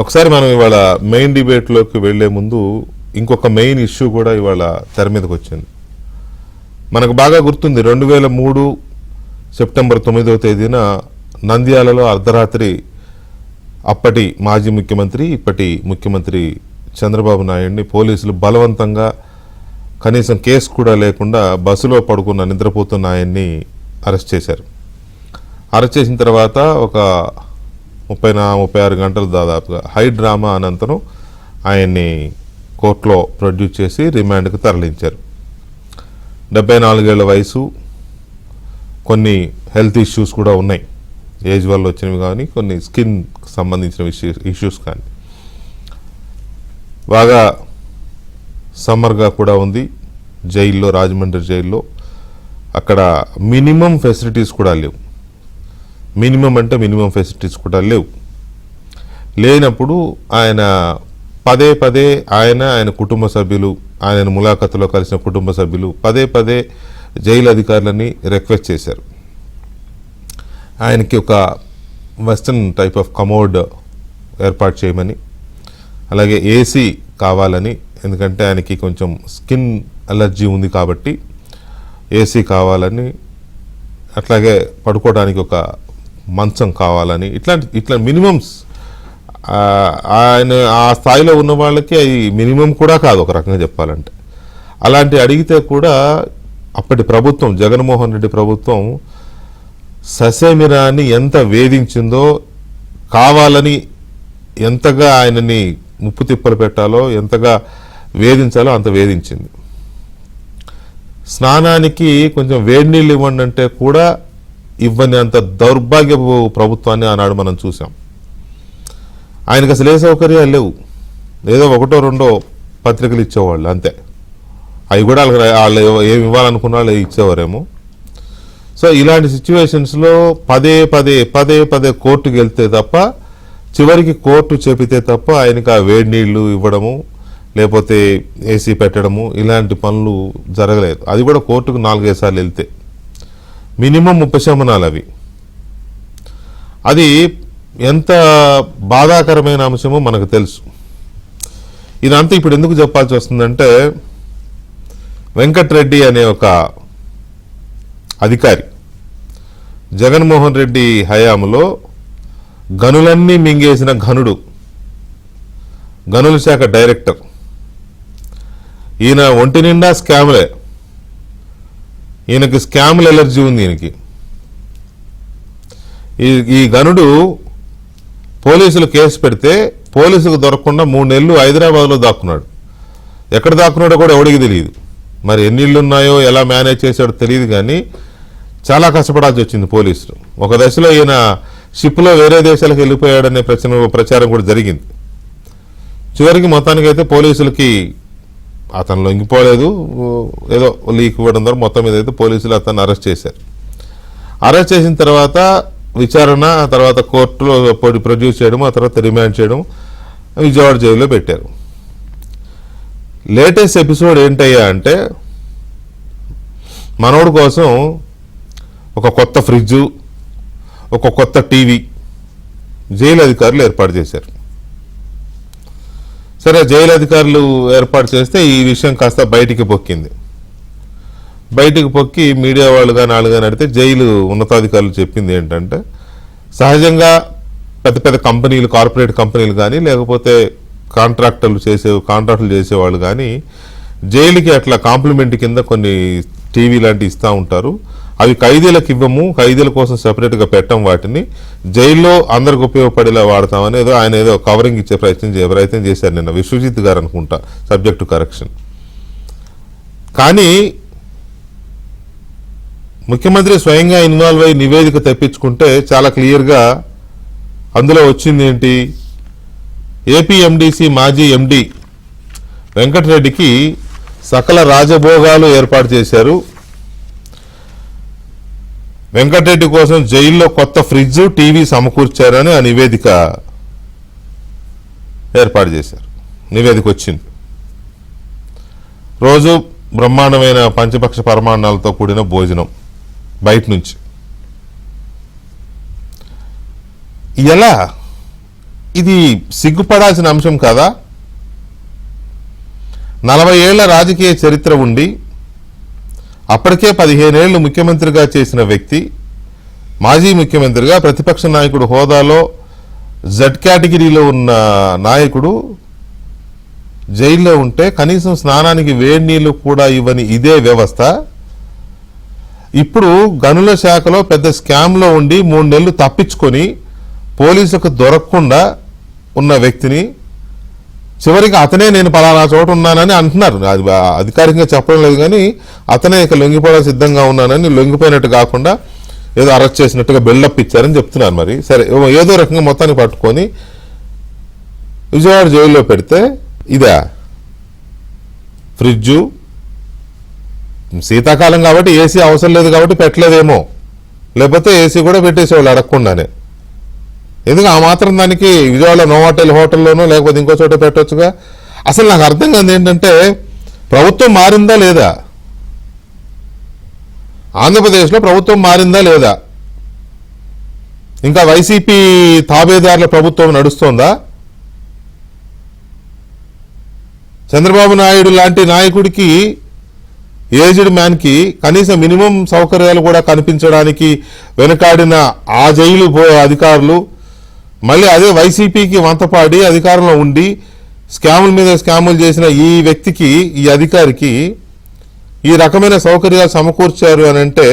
ఒకసారి మనం ఇవాళ మెయిన్ డిబేట్లోకి వెళ్లే ముందు ఇంకొక మెయిన్ ఇష్యూ కూడా ఇవాళ తెర మీదకి వచ్చింది. మనకు బాగా గుర్తుంది 2003 సెప్టెంబర్ 9వ తేదీన నంద్యాలలో అర్ధరాత్రి అప్పటి మాజీ ముఖ్యమంత్రి ఇప్పటి ముఖ్యమంత్రి చంద్రబాబు నాయుడిని పోలీసులు బలవంతంగా కనీసం కేసు కూడా లేకుండా బస్సులో పడుకున్న నిద్రపోతున్న ఆయన్ని అరెస్ట్ చేశారు. అరెస్ట్ చేసిన తర్వాత ఒక 36 గంటలు దాదాపుగా హై డ్రామా అనంతరం ఆయన్ని కోర్టులో ప్రొడ్యూస్ చేసి రిమాండ్కి తరలించారు. 74 ఏళ్ల వయసు, కొన్ని హెల్త్ ఇష్యూస్ కూడా ఉన్నాయి, ఏజ్ వల్ల వచ్చినవి కానీ కొన్ని స్కిన్ సంబంధించిన ఇష్యూస్ కానీ. బాగా సమ్మర్గా కూడా ఉంది జైల్లో, రాజమండ్రి జైల్లో. అక్కడ మినిమం ఫెసిలిటీస్ కూడా లేవు. మినిమం అంటే మినిమం ఫెసిలిటీస్ కూడా లేనప్పుడు ఆయన పదే ఆయన కుటుంబ సభ్యులు, ఆయన ములాఖతులో కలిసిన కుటుంబ సభ్యులు పదే జైలు అధికారులని రిక్వెస్ట్ చేశారు. ఆయనకి ఒక వెస్టర్న్ టైప్ ఆఫ్ కమోడ్ ఏర్పాటు చేయమని, అలాగే ఏసీ కావాలని, ఎందుకంటే ఆయనకి కొంచెం స్కిన్ అలర్జీ ఉంది కాబట్టి ఏసీ కావాలని, అట్లాగే పడుకోవడానికి ఒక మంచం కావాలని, ఇట్లా మినిమమ్స్ ఆయన ఆ స్థాయిలో ఉన్న వాళ్ళకి అవి మినిమం కూడా కాదు ఒక రకంగా చెప్పాలంటే. అలాంటి అడిగితే కూడా అప్పటి ప్రభుత్వం, జగన్మోహన్ రెడ్డి ప్రభుత్వం ససేమిరాని ఎంత వేధించిందో, కావాలని ఎంతగా ఆయనని ముప్పు తిప్పలు పెట్టాలో, ఎంతగా వేధించాలో అంత వేధించింది. స్నానానికి కొంచెం వేడి నీళ్ళు ఇవ్వండి అంటే కూడా ఇవ్వని అంత దౌర్భాగ్యపు ప్రభుత్వాన్ని ఆనాడు మనం చూసాం. ఆయనకు అసలు ఏ సౌకర్యాలు లేవు. ఏదో 1-2 పత్రికలు ఇచ్చేవాళ్ళు అంతే. అవి కూడా వాళ్ళు ఏమి ఇవ్వాలనుకున్న వాళ్ళు ఇచ్చేవారేమో. సో ఇలాంటి సిచ్యువేషన్స్లో పదే కోర్టుకు వెళ్తే తప్ప, చివరికి కోర్టు చెబితే తప్ప ఆయనకు ఆ వేడి నీళ్లు ఇవ్వడము, లేకపోతే ఏసీ పెట్టడము, ఇలాంటి పనులు జరగలేదు. అది కూడా కోర్టుకు 4-5 సార్లు వెళ్తే మినిమం ఉపశమనాలు అవి. అది ఎంత బాధాకరమైన అంశమో మనకు తెలుసు. ఇదంతా ఇప్పుడు ఎందుకు చెప్పాల్సి వస్తుందంటే, వెంకట్రెడ్డి అనే ఒక అధికారి జగన్మోహన్ రెడ్డి హయాంలో గనులన్నీ మింగేసిన ఘనుడు, గనుల శాఖ డైరెక్టర్. ఈయన ఒంటి నిండా స్కామ్లే. ఈయనకి స్కామ్ల ఎలర్జీ ఉంది. ఈయనకి ఈ గనుడు పోలీసులు కేసు పెడితే పోలీసులకు దొరకకుండా 3 నెలలు హైదరాబాద్లో దాక్కున్నాడు. ఎక్కడ దాక్కున్నాడో కూడా ఎవడికి తెలియదు. మరి ఎన్ని ఇళ్ళు ఉన్నాయో, ఎలా మేనేజ్ చేశాడో తెలియదు, కానీ చాలా కష్టపడాల్సి వచ్చింది పోలీసులు. ఒక దశలో ఈయన షిప్లో వేరే దేశాలకు వెళ్ళిపోయాడనే ప్రచారం కూడా జరిగింది. చివరికి మొత్తానికైతే పోలీసులకి అతను లొంగిపోలేదు, ఏదో లీక్ ఇవ్వడం ద్వారా మొత్తం మీద అయితే పోలీసులు అతన్ని అరెస్ట్ చేశారు. అరెస్ట్ చేసిన తర్వాత విచారణ, ఆ తర్వాత కోర్టులో ప్రొడ్యూస్ చేయడం, ఆ తర్వాత రిమాండ్ చేయడం, విజయవాడ జైల్లో పెట్టారు. లేటెస్ట్ ఎపిసోడ్ ఏంటయ్యా అంటే, మనోడి కోసం ఒక కొత్త ఫ్రిడ్జు, ఒక కొత్త టీవీ జైలు అధికారులు ఏర్పాటు చేశారు. సరే, జైలు అధికారులు ఏర్పాటు చేస్తే ఈ విషయం కాస్త బయటికి పొక్కింది. బయటికి పొక్కి మీడియా వాళ్ళు కానీ వాళ్ళు కానీ అడిగితే జైలు ఉన్నతాధికారులు చెప్పింది ఏంటంటే, సహజంగా పెద్ద కంపెనీలు, కార్పొరేట్ కంపెనీలు కానీ, లేకపోతే కాంట్రాక్టులు చేసేవాళ్ళు కానీ జైలుకి అట్లా కాంప్లిమెంట్ కింద కొన్ని టీవీ లాంటివి ఇస్తూ ఉంటారు. అవి ఖైదీలకు ఇవ్వము, ఖైదీల కోసం సెపరేట్గా పెట్టం, వాటిని జైల్లో అందరికి ఉపయోగపడేలా వాడతామని ఆయన ఏదో కవరింగ్ ఇచ్చే ప్రయత్నం చేశారు నిన్న విశ్వజిత్ గారు అనుకుంటా, సబ్జెక్టు కరెక్షన్. కానీ ముఖ్యమంత్రి స్వయంగా ఇన్వాల్వ్ అయ్యి నివేదిక తెప్పించుకుంటే చాలా క్లియర్గా అందులో వచ్చింది ఏంటి, ఏపీ ఎండీసీ మాజీ ఎండీ వెంకటరెడ్డికి సకల రాజభోగాలు ఏర్పాటు చేశారు. వెంకటరెడ్డి కోసం జైల్లో కొత్త ఫ్రిడ్జ్, టీవీ సమకూర్చారని ఆ నివేదిక ఏర్పాటు చేశారు. నివేదిక వచ్చింది. రోజు బ్రహ్మాండమైన పంచపక్ష పరమాన్నాలతో కూడిన భోజనం బయట నుంచి. ఎలా ఇది సిగ్గుపడాల్సిన అంశం కాదా? 40 ఏళ్ల రాజకీయ చరిత్ర ఉండి అప్పటికే 15 ఏళ్లు ముఖ్యమంత్రిగా చేసిన వ్యక్తి, మాజీ ముఖ్యమంత్రిగా ప్రతిపక్ష నాయకుడు హోదాలో జెడ్ కేటగిరీలో ఉన్న నాయకుడు జైల్లో ఉంటే కనీసం స్నానానికి వేడి నీళ్లు కూడా ఇవ్వని ఇదే వ్యవస్థ ఇప్పుడు గనుల శాఖలో పెద్ద స్కామ్లో ఉండి 3 నెలలు తప్పించుకొని పోలీసులకు దొరకకుండా ఉన్న వ్యక్తిని చివరికి అతనే నేను పలానా చోట ఉన్నానని అంటున్నారు. అది అధికారికంగా చెప్పడం లేదు, కానీ అతనే ఇక లొంగిపోవడం సిద్ధంగా ఉన్నానని, లొంగిపోయినట్టు కాకుండా ఏదో అరెస్ట్ చేసినట్టుగా బిల్డప్ ఇచ్చారని చెప్తున్నారు. మరి సరే, ఏదో రకంగా మొత్తాన్ని పట్టుకొని విజయవాడ జైల్లో పెడితే ఇదే ఫ్రిడ్జు, శీతాకాలం కాబట్టి ఏసీ అవసరం లేదు కాబట్టి పెట్టలేదేమో, లేకపోతే ఏసీ కూడా పెట్టేసేవాళ్ళు అడగకుండానే. ఎందుకు ఆ మాత్రం దానికి విజయవాడ నోవాటెల్ హోటల్లోనో లేకపోతే ఇంకో చోట పెట్టొచ్చుగా. అసలు నాకు అర్థం కాదు ఏంటంటే, ప్రభుత్వం మారిందా లేదా, ఆంధ్రప్రదేశ్లో ప్రభుత్వం మారిందా లేదా, ఇంకా వైసీపీ తాబేదారుల ప్రభుత్వం నడుస్తోందా? చంద్రబాబు నాయుడు లాంటి నాయకుడికి, ఏజ్డ్ మ్యాన్కి కనీసం మినిమం సౌకర్యాలు కూడా కనిపించడానికి వెనుకాడిన ఆ జైలు అధికారులు మళ్ళీ అదే వైసీపీకి వంతపాడి అధికారంలో ఉండి స్కాముల మీద స్కాములు చేసిన ఈ వ్యక్తికి, ఈ అధికారికి ఈ రకమైన సౌకర్యాలు సమకూర్చారు అని అంటే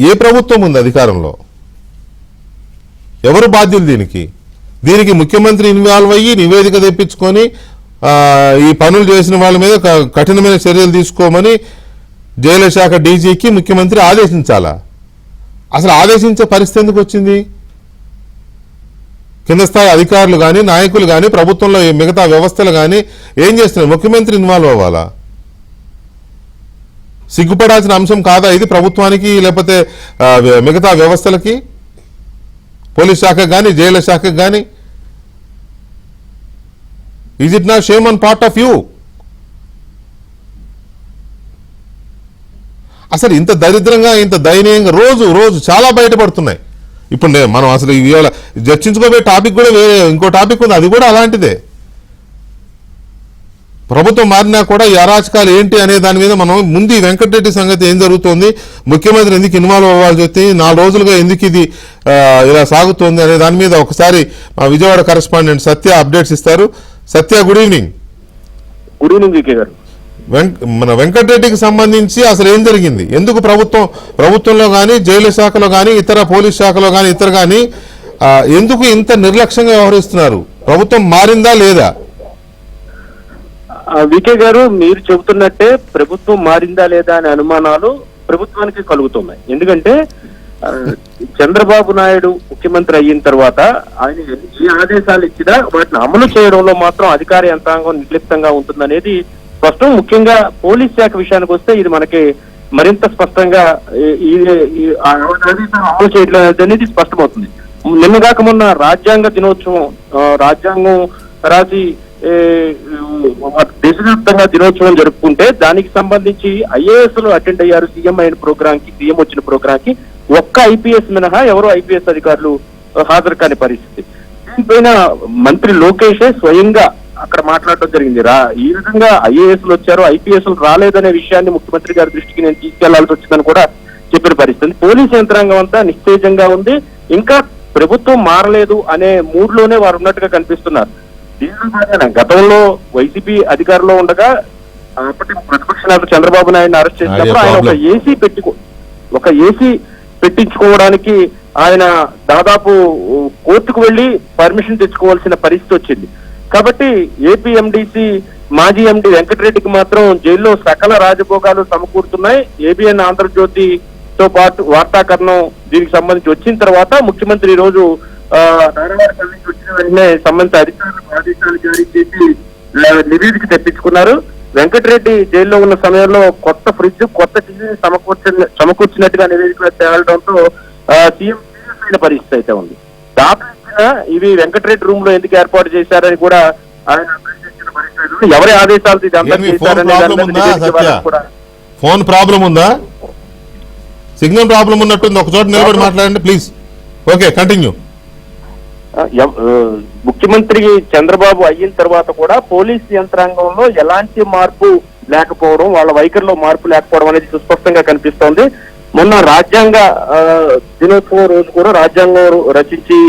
ఏ ప్రభుత్వం ఉంది అధికారంలో? ఎవరు బాధ్యులు దీనికి ముఖ్యమంత్రి ఇన్వాల్వ్ అయ్యి నివేదిక తెప్పించుకొని ఈ పనులు చేసిన వాళ్ళ మీద కఠినమైన చర్యలు తీసుకోమని జైలు శాఖ డీజీకి ముఖ్యమంత్రి ఆదేశించాలా? అసలు ఆదేశించే పరిస్థితి ఎందుకు వచ్చింది? కింద స్థాయి అధికారులు కానీ, నాయకులు కానీ, ప్రభుత్వంలో మిగతా వ్యవస్థలు కానీ ఏం చేస్తున్నారు? ముఖ్యమంత్రి ఇన్వాల్వ్ అవ్వాలా? సిగ్గుపడాల్సిన అంశం కాదా ఇది ప్రభుత్వానికి, లేకపోతే మిగతా వ్యవస్థలకి, పోలీస్ శాఖకు కానీ, జైలు శాఖకు కానీ? Is it not shame on part of you? అసలు ఇంత దరిద్రంగా, ఇంత దయనీయంగా రోజు చాలా బయటపడుతున్నాయి. ఇప్పుడు మనం అసలు ఇవాళ చర్చించుకోబోయే టాపిక్ కూడా వేరే ఇంకో టాపిక్ ఉంది, అది కూడా అలాంటిదే. ప్రభుత్వం మారినా కూడా ఈ అరాచకాలు ఏంటి అనే దాని మీద మనం ముందు ఈ వెంకటరెడ్డి సంగతి ఏం జరుగుతోంది, ముఖ్యమంత్రి ఎందుకు ఇన్వాల్వ్ అవ్వాల్సి వస్తుంది, 4 రోజులుగా ఎందుకు ఇది ఇలా సాగుతోంది అనే దాని మీద ఒకసారి మా విజయవాడ కరెస్పాండెంట్ సత్య అప్డేట్స్ ఇస్తారు. Satya, good evening. Good evening VK గారు. మన వెంకటరెడ్డికి సంబంధించి అసలు ఏం జరిగింది? ఎందుకు ప్రభుత్వంలో కానీ, జైలు శాఖలో కానీ, ఇతర పోలీస్ శాఖలో కానీ, ఇతర కానీ ఎందుకు ఇంత నిర్లక్ష్యంగా వ్యవహరిస్తున్నారు? ప్రభుత్వం మారిందా లేదా? వికే గారు, మీరు చెబుతున్నట్టే ప్రభుత్వం మారిందా లేదా అనే అనుమానాలు ప్రభుత్వానికి కలుగుతున్నాయి. ఎందుకంటే చంద్రబాబు నాయుడు ముఖ్యమంత్రి అయిన తర్వాత ఆయన ఏ ఆదేశాలు ఇచ్చినా వాటిని అమలు చేయడంలో మాత్రం అధికార యంత్రాంగం నిర్లిప్తంగా ఉంటుందనేది స్పష్టం. ముఖ్యంగా పోలీస్ శాఖ విషయానికి వస్తే ఇది మనకి మరింత స్పష్టంగా ఆదేశాలు అమలు చేయడం అనేది స్పష్టమవుతుంది. నిన్నగాక మొన్న రాజ్యాంగ దినోత్సవం, రాజ్యాంగం రాసి దేశవ్యాప్తంగా దినోత్సవం జరుపుకుంటే దానికి సంబంధించి ఐఏఎస్లు అటెండ్ అయ్యారు. సీఎం వచ్చిన ప్రోగ్రామ్ కి ఒక్క ఐపీఎస్ మినహా ఎవరో ఐపీఎస్ అధికారులు హాజరు కాని పరిస్థితి. దీనిపైన మంత్రి లోకేషే స్వయంగా అక్కడ మాట్లాడటం జరిగింది. ఈ విధంగా ఐఏఎస్లు వచ్చారు, ఐపీఎస్లు రాలేదనే విషయాన్ని ముఖ్యమంత్రి గారి దృష్టికి నేను తీసుకెళ్లాల్సి వచ్చిందని కూడా చెప్పిన పరిస్థితి. పోలీస్ యంత్రాంగం అంతా నిస్తేజంగా ఉంది, ఇంకా ప్రభుత్వం మారలేదు అనే మూడ్లోనే వారు ఉన్నట్టుగా కనిపిస్తున్నారు. దీనిలో గతంలో వైసీపీ అధికారంలో ఉండగా అప్పటి ప్రతిపక్ష నేత చంద్రబాబు నాయుడు అరెస్ట్ చేసినప్పుడు ఆయన ఒక ఏసీ పెట్టించుకోవడానికి ఆయన దాదాపు కోర్టుకు వెళ్లి పర్మిషన్ తెచ్చుకోవాల్సిన పరిస్థితి వచ్చింది. కాబట్టి ఏపీ ఎండీసీ మాజీ ఎండీ వెంకటరెడ్డికి మాత్రం జైల్లో సకల రాజభోగాలు సమకూరుతున్నాయి. ఏబిఎన్ ఆంధ్రజ్యోతితో పాటు వార్తాకరణం దీనికి సంబంధించి వచ్చిన తర్వాత ముఖ్యమంత్రి ఈ రోజు నారాయణపల్లి నుంచి వచ్చిన వెంటనే సంబంధిత అధికారులకు ఆదేశాలు జారీ చేసి నివేదిక తెప్పించుకున్నారు. వెంకటరెడ్డి జైల్లో ఉన్న సమయంలో కొత్త ఫ్రిడ్జ్, కొత్త టీవీని సమకూర్చినట్టుగా నివేదిక తేలడంతో సీఎం సీరియస్ అయిన పరిస్థితి అయితే ఉంది. దాదాపుగా ఇవి వెంకటరెడ్డి రూమ్ లో ఎందుకు ఏర్పాటు చేశారని కూడా ఆయన ప్రశ్నించిన పరిస్థితి. ఎవరి ఆదేశాలు ఫోన్ ప్రాబ్లం ఉందా, సిగ్నల్ ప్రాబ్లం ఉన్నట్టుంది, ఒక చోట నిలబడి మాట్లాడండి ప్లీజ్. Okay, continue. ముఖ్యమంత్రి చంద్రబాబు అయిన తర్వాత కూడా పోలీస్ యంత్రాంగంలో ఎలాంటి మార్పు లేకపోవడం, వాళ్ళ వైఖరిలో మార్పు లేకపోవడం అనేది సుస్పష్టంగా కనిపిస్తోంది. మొన్న రాజ్యాంగ దినోత్సవం రోజు కూడా రాజ్యాంగం రచించి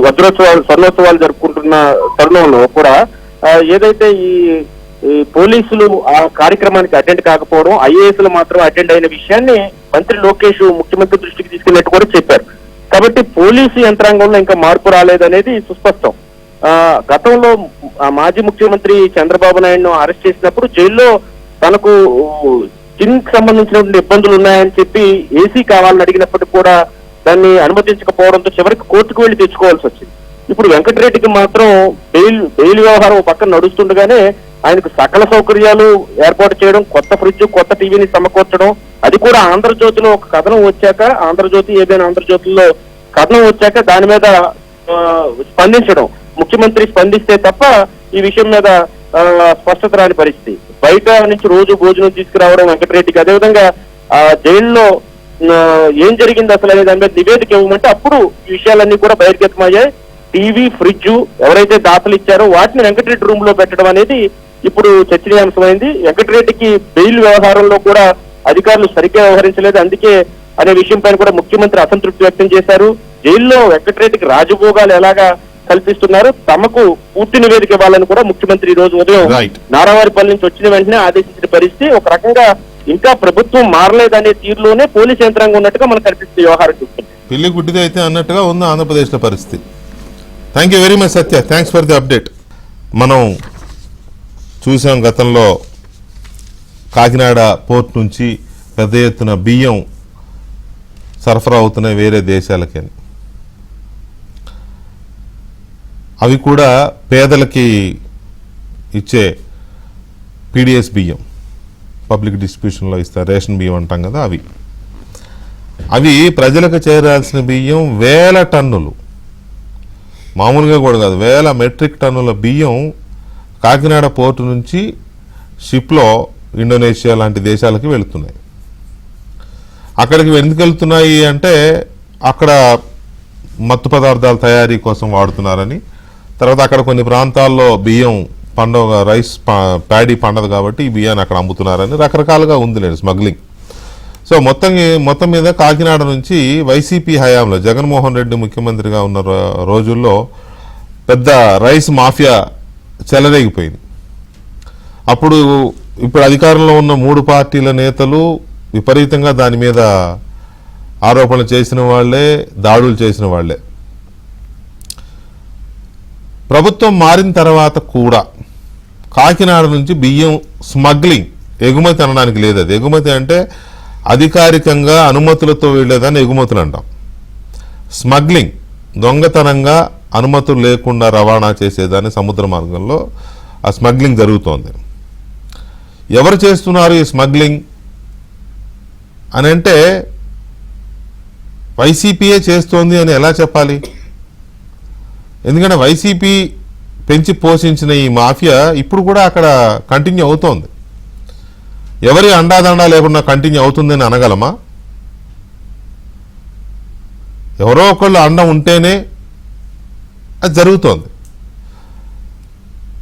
వజ్రోత్సవాలు స్వర్ణోత్సవాలు జరుపుకుంటున్న తరుణంలో కూడా ఏదైతే ఈ పోలీసులు ఆ కార్యక్రమానికి అటెండ్ కాకపోవడం, ఐఏఎస్లు మాత్రం అటెండ్ అయిన విషయాన్ని మంత్రి లోకేష్ ముఖ్యమంత్రి దృష్టికి తీసుకెళ్ళినట్టు కూడా చెప్పారు. కాబట్టి పోలీసు యంత్రాంగంలో ఇంకా మార్పు రాలేదనేది సుస్పష్టం. గతంలో మాజీ ముఖ్యమంత్రి చంద్రబాబు నాయుడును అరెస్ట్ చేసినప్పుడు జైల్లో తనకు జిన్కి సంబంధించినటువంటి ఇబ్బందులు ఉన్నాయని చెప్పి ఏసీ కావాలని అడిగినప్పటికీ కూడా దాన్ని అనుమతించకపోవడంతో చివరికి కోర్టుకు వెళ్లి తెచ్చుకోవాల్సి వచ్చింది. ఇప్పుడు వెంకటరెడ్డికి మాత్రం బెయిల్ వ్యవహారం పక్కన నడుస్తుండగానే ఆయనకు సకల సౌకర్యాలు ఏర్పాటు చేయడం, కొత్త ఫ్రిడ్జ్, కొత్త టీవీని సమకూర్చడం, అది కూడా ఆంధ్రజ్యోతిలో ఒక కథనం వచ్చాక, ఆంధ్రజ్యోతి ఏదైనా ఆంధ్రజ్యోతిలో కథనం వచ్చాక దాని మీద స్పందించడం, ముఖ్యమంత్రి స్పందిస్తే తప్ప ఈ విషయం మీద స్పష్టత రాని పరిస్థితి. బయట నుంచి రోజు భోజనం తీసుకురావడం వెంకటరెడ్డికి, అదేవిధంగా జైల్లో ఏం జరిగింది అసలు అనే దాని మీద నివేదిక ఇవ్వమంటే అప్పుడు ఈ విషయాలన్నీ కూడా బహిర్గతమయ్యాయి. టీవీ, ఫ్రిడ్జ్ ఎవరైతే దాతలు ఇచ్చారో వాటిని వెంకటరెడ్డి రూమ్ లో పెట్టడం అనేది ఇప్పుడు చర్చనీయాంశమైంది. వెంకటరెడ్డికి బెయిల్ వ్యవహారంలో కూడా అధికారులు సరిగ్గా వ్యవహరించలేదు, అందుకే అనే విషయం పైన కూడా ముఖ్యమంత్రి అసంతృప్తి వ్యక్తం చేశారు. జైల్లో వెంకటరెడ్డికి రాజభోగాలు ఎలాగా కల్పిస్తున్నారు, తమకు పూర్తి నివేదిక ఇవ్వాలని కూడా ముఖ్యమంత్రి ఈ రోజు ఉదయం నారావారిపల్లి నుంచి వచ్చిన వెంటనే ఆదేశించిన పరిస్థితి. ఒక రకంగా ఇంకా ప్రభుత్వం మారలేదనే తీరులోనే పోలీస్ యంత్రాంగం ఉన్నట్టుగా మనకు కనిపిస్తుంది వ్యవహారం చూస్తుంది. పెళ్లి గుడ్డిదే అయితే అన్నట్టుగా ఉంది ఆంధ్రప్రదేశ్లో పరిస్థితి. Thank you very much Satya, thanks for the update. మనం చూసాం గతంలో కాకినాడ పోర్ట్ నుంచి పెద్ద ఎత్తున బియ్యం సరఫరా అవుతున్నాయి వేరే దేశాలకి. అవి కూడా పేదలకి ఇచ్చే పీడిఎస్ బియ్యం, పబ్లిక్ డిస్ట్రిబ్యూషన్లో ఇస్తారు, రేషన్ బియ్యం అంటాం కదా, అవి ప్రజలకు చేరాల్సిన బియ్యం వేల టన్నులు, మామూలుగా కూడా కాదు, వేల మెట్రిక్ టన్నుల బియ్యం కాకినాడ పోర్టు నుంచి షిప్లో ఇండోనేషియా లాంటి దేశాలకి వెళుతున్నాయి. అక్కడికి ఎందుకు వెళ్తున్నాయి అంటే అక్కడ మత్తు పదార్థాల తయారీ కోసం వాడుతున్నారని, తర్వాత అక్కడ కొన్ని ప్రాంతాల్లో బియ్యం పండుగ, రైస్ ప్యాడీ పండదు కాబట్టి ఈ బియ్యాన్ని అక్కడ అమ్ముతున్నారని రకరకాలుగా ఉంది లేదు స్మగ్లింగ్. సో మొత్తం మీద కాకినాడ నుంచి వైసీపీ హయాంలో జగన్మోహన్ రెడ్డి ముఖ్యమంత్రిగా ఉన్న రోజుల్లో పెద్ద రైస్ మాఫియా చెలరేగిపోయింది. ఇప్పుడు అధికారంలో ఉన్న 3 పార్టీల నేతలు విపరీతంగా దాని మీద ఆరోపణలు చేసిన వాళ్లే, దాడులు చేసిన వాళ్లే. ప్రభుత్వం మారిన తర్వాత కూడా కాకినాడ నుంచి బియ్యం స్మగ్లింగ్, ఎగుమతి అనడానికి లేదు. అది ఎగుమతి అంటే అధికారికంగా అనుమతులతో వెళ్ళేదాన్ని ఎగుమతులు అంటాం. స్మగ్లింగ్ దొంగతనంగా అనుమతులు లేకుండా రవాణా చేసేదాన్ని సముద్ర మార్గంలో ఆ స్మగ్లింగ్ జరుగుతోంది. ఎవరు చేస్తున్నారు ఈ స్మగ్లింగ్ అని అంటే వైసీపీయే చేస్తోంది అని ఎలా చెప్పాలి? ఎందుకంటే వైసీపీ పెంచి పోషించిన ఈ మాఫియా ఇప్పుడు కూడా అక్కడ కంటిన్యూ అవుతోంది. ఎవరి అండాదండా లేకుండా కంటిన్యూ అవుతుందని అనగలమా? ఎవరో ఒకళ్ళు అండ ఉంటేనే అది జరుగుతోంది.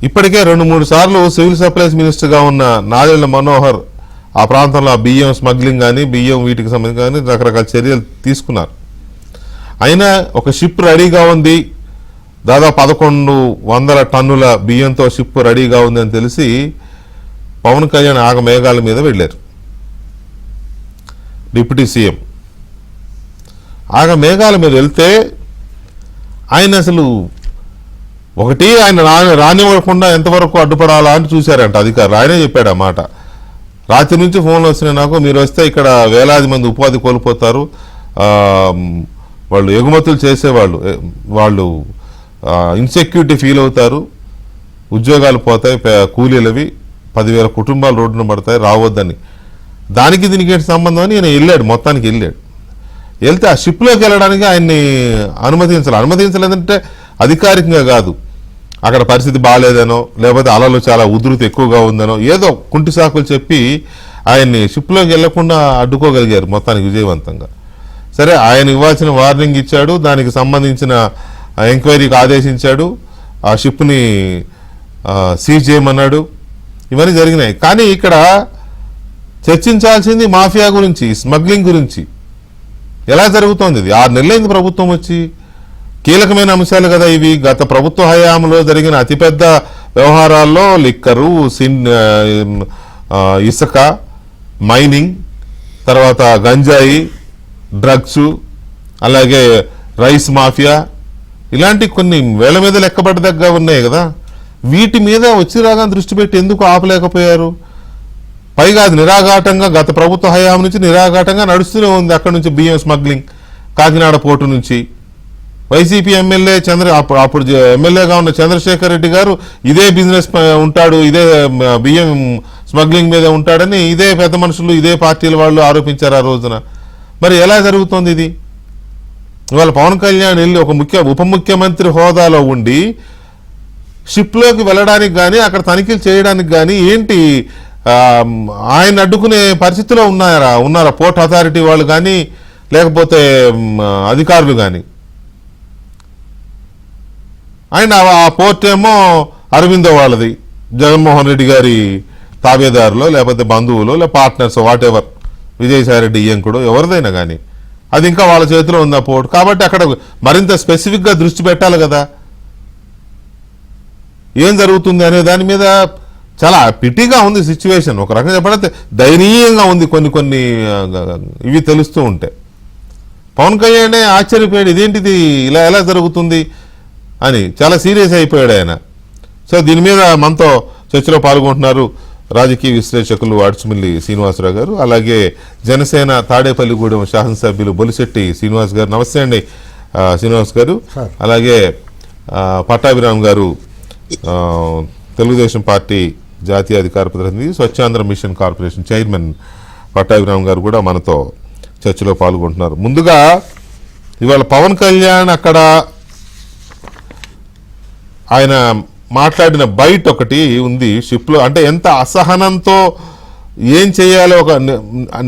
ఇప్పటికే 2-3 సార్లు సివిల్ సప్లైస్ మినిస్టర్గా ఉన్న నాదెళ్ల మనోహర్ ఆ ప్రాంతంలో ఆ బియ్యం స్మగ్లింగ్ కానీ, బియ్యం వీటికి సంబంధించి కానీ రకరకాల చర్యలు తీసుకున్నారు. అయినా ఒక షిప్ రెడీగా ఉంది, దాదాపు 1100 టన్నుల బియ్యంతో షిప్ రెడీగా ఉంది అని తెలిసి పవన్ కళ్యాణ్ ఆగమేఘాల మీద వెళ్ళారు. డిప్యూటీ సీఎం ఆగమేఘాల మీద వెళ్తే ఆయన అసలు ఆయన రానివ్వకుండా ఎంతవరకు అడ్డుపడాలా అని చూశారంట అధికారులు. ఆయనే చెప్పాడు ఆ మాట. రాత్రి నుంచి ఫోన్లు వస్తున్నాయి నాకు, మీరు వస్తే ఇక్కడ వేలాది మంది ఉపాధి కోల్పోతారు, వాళ్ళు ఎగుమతులు చేసేవాళ్ళు వాళ్ళు ఇన్సెక్యూరిటీ ఫీల్ అవుతారు, ఉద్యోగాలు పోతాయి, కూలీలవి 10,000 కుటుంబాలు రోడ్డున పడతాయి, రావద్దని. దానికి దీనికి ఏంటి సంబంధం అని ఆయన వెళ్ళాడు, మొత్తానికి వెళ్ళాడు. వెళ్తే ఆ షిప్లోకి వెళ్ళడానికి ఆయన్ని అనుమతించలేదంటే అధికారికంగా కాదు, అక్కడ పరిస్థితి బాగాలేదనో లేకపోతే అలలు చాలా ఉధృతి ఎక్కువగా ఉందనో ఏదో కుంటి సాకులు చెప్పి ఆయన్ని షిప్లోకి వెళ్లకుండా అడ్డుకోగలిగారు మొత్తానికి విజయవంతంగా. సరే, ఆయన ఇవ్వాల్సిన వార్నింగ్ ఇచ్చాడు, దానికి సంబంధించిన ఎంక్వైరీకి ఆదేశించాడు, ఆ షిప్ని సీజ్ చేయమన్నాడు, ఇవన్నీ జరిగినాయి. కానీ ఇక్కడ చర్చించాల్సింది మాఫియా గురించి, స్మగ్లింగ్ గురించి. ఎలా జరుగుతోంది ఇది? 6 నెలలైంది ప్రభుత్వం వచ్చి. కీలకమైన అంశాలు కదా ఇవి. గత ప్రభుత్వ హయాంలో జరిగిన అతిపెద్ద వ్యవహారాల్లో లిక్కరు, ఇసుక, మైనింగ్, తర్వాత గంజాయి, డ్రగ్స్, అలాగే రైస్ మాఫియా, ఇలాంటి కొన్ని వేల మీద లెక్కబడ్డదగ్గ ఉన్నాయి కదా. వీటి మీద వచ్చి రాగా దృష్టి పెట్టి ఎందుకు ఆపలేకపోయారు? పైగా అది నిరాఘాటంగా గత ప్రభుత్వ హయాం నుంచి నిరాఘాటంగా నడుస్తూనే ఉంది. అక్కడ నుంచి బియ్యం స్మగ్లింగ్ కాకినాడ పోర్టు నుంచి. వైసీపీ ఎమ్మెల్యే అప్పుడు ఎమ్మెల్యేగా ఉన్న చంద్రశేఖర్ రెడ్డి గారు ఇదే బిజినెస్ ఉంటాడు, ఇదే బియ్యం స్మగ్లింగ్ మీద ఉంటాడని ఇదే పెద్ద మనుషులు, ఇదే పార్టీల వాళ్ళు ఆరోపించారు ఆ రోజున. మరి ఎలా జరుగుతోంది ఇది? ఇవాళ పవన్ కళ్యాణ్ వెళ్ళి ఒక ఉప ముఖ్యమంత్రి హోదాలో ఉండి షిప్లోకి వెళ్ళడానికి కానీ అక్కడ తనిఖీలు చేయడానికి కానీ ఏంటి ఆయన అడ్డుకునే పరిస్థితిలో ఉన్నారా పోర్ట్ అథారిటీ వాళ్ళు కానీ, లేకపోతే అధికారులు కానీ? ఆయన ఆ పోర్ట్ ఏమో అరవిందో వాళ్ళది, జగన్మోహన్ రెడ్డి గారి తాబేదారులో, లేకపోతే బంధువులు, లేకపోతే partners, whatever, Vijayasai Reddy ఇయ్యంకుడు, ఎవరిదైనా కానీ అది ఇంకా వాళ్ళ చేతిలో ఉంది ఆ పోర్ట్. కాబట్టి అక్కడ మరింత స్పెసిఫిక్గా దృష్టి పెట్టాలి కదా, ఏం జరుగుతుంది అనే దాని మీద. చాలా పిటిగా ఉంది సిచ్యువేషన్. ఒక రకంగా చెప్పాలంటే దయనీయంగా ఉంది. కొన్ని ఇవి తెలుస్తూ ఉంటే పవన్ కళ్యాణే ఆశ్చర్యపోయాడు, ఇదేంటిది ఇలా ఎలా జరుగుతుంది అని చాలా సీరియస్ అయిపోయాడు ఆయన. సో దీని మీద మనతో చర్చలో పాల్గొంటున్నారు రాజకీయ విశ్లేషకులు అడుచుమిల్లి శ్రీనివాసరావు గారు, అలాగే జనసేన తాడేపల్లిగూడెం శాసనసభ్యులు బొలిశెట్టి శ్రీనివాస్ గారు. నమస్తే అండి శ్రీనివాస్ గారు. అలాగే పట్టాభిరామ్ గారు, తెలుగుదేశం పార్టీ జాతీయ అధికార ప్రతినిధి, Swachhandhra mission corporation chairman Pattabhiram గారు కూడా మనతో చర్చలో పాల్గొంటున్నారు. ముందుగా ఇవాళ పవన్ కళ్యాణ్ అక్కడ ఆయన మాట్లాడిన బయట ఒకటి ఉంది షిప్లో. అంటే ఎంత అసహనంతో ఏం చేయాలో ఒక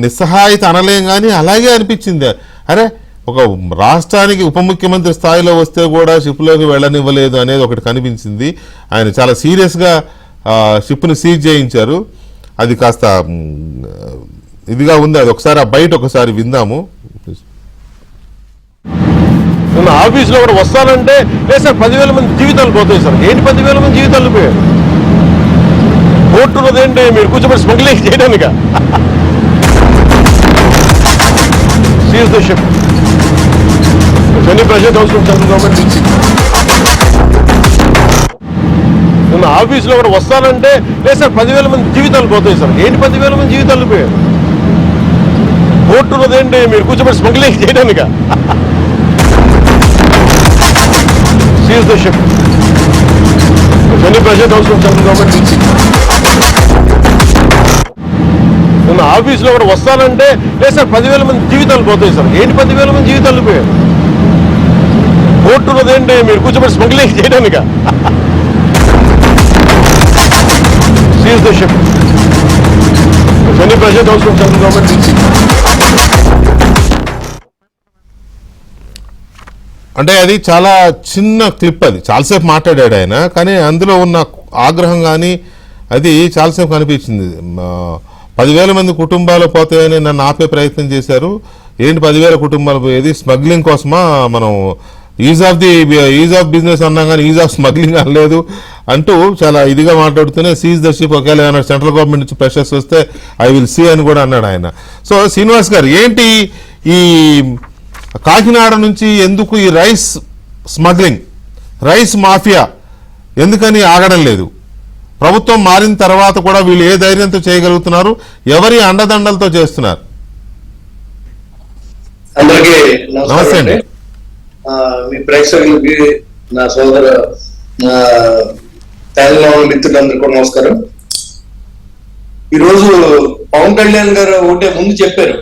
నిస్సహాయత అనలేం, కానీ అలాగే అనిపించింది. అరే, ఒక రాష్ట్రానికి ఉప ముఖ్యమంత్రి స్థాయిలో వస్తే కూడా షిప్లోకి వెళ్ళనివ్వలేదు అనేది ఒకటి కనిపించింది. ఆయన చాలా సీరియస్గా షిప్ని సీజ్ చేయించారు. అది కాస్త ఇదిగా ఉంది. అది ఒకసారి ఆ బయట ఒకసారి విందాము. నిన్న ఆఫీసులో కూడా వస్తానంటే లేదు సార్ 10,000 మంది జీవితాలు పోతాయి సార్. ఏంటి 10,000 మంది జీవితాలు పోయారు? కోర్టు ఉన్నదేంటి మీరు కూర్చోబెట్టి స్మగ్లింగ్ చేయడానిక? Seize the ship. Any pressure comes from central government. నిన్న ఆఫీసులో కూడా వస్తానంటే లేదు సార్ 10,000 మంది జీవితాలు పోతాయి సార్. ఏంటి 10,000 మంది జీవితాలు పోయారు? కోర్టు ఉన్నదేంటి మీరు కూర్చోబెట్టి smuggling చేయడానిక? Seize the ship. If any pressure comes from central government, we'll see. నిన్న ఆఫీసులో కూడా వస్తానంటే లేదు సార్ 10,000 మంది జీవితాలు పోతాయి సార్. ఏంటి 10,000 మంది జీవితాలు పోయారు? కోర్టు ఉన్నదేంటి మీరు కూర్చోబెట్టి smuggling చేయడానిక? Seize the ship. If any pressure comes from central government, we'll see. అంటే అది చాలా చిన్న క్లిప్, అది చాలాసేపు మాట్లాడాడు ఆయన, కానీ అందులో ఉన్న ఆగ్రహం కానీ అది చాలాసేపు కనిపించింది. 10,000 మంది కుటుంబాలు పోతాయని నన్ను ఆపే ప్రయత్నం చేశారు. ఏంటి 10,000 కుటుంబాలు పోయేది? స్మగ్లింగ్ కోసమా? మనం ఈజ్ ఆఫ్ బిజినెస్ అన్నాం కానీ ఈజ్ ఆఫ్ స్మగ్లింగ్ అనలేదు అంటూ చాలా ఇదిగా మాట్లాడుతూనే సీజ్ ద షిప్, ఒకవేళ ఏమైనా సెంట్రల్ గవర్నమెంట్ నుంచి ప్రెషర్స్ వస్తే ఐ విల్ సీ అని కూడా అన్నాడు ఆయన. సో శ్రీనివాస్ గారు, ఏంటి ఈ కాకినాడ నుంచి ఎందుకు ఈ రైస్ స్మగ్లింగ్, రైస్ మాఫియా ఎందుకని ఆగడం లేదు? ప్రభుత్వం మారిన తర్వాత కూడా వీళ్ళు ఏ ధైర్యంతో చేయగలుగుతున్నారు? ఎవరి అండదండలతో చేస్తున్నారు? అందరికీ నమస్తే అండి. మీ ప్రేక్షకులకి, నా సోదర మిత్రులందరికీ కూడా నమస్కారం. ఈరోజు పవన్ కళ్యాణ్ గారు ఒకటే ముందు చెప్పారు,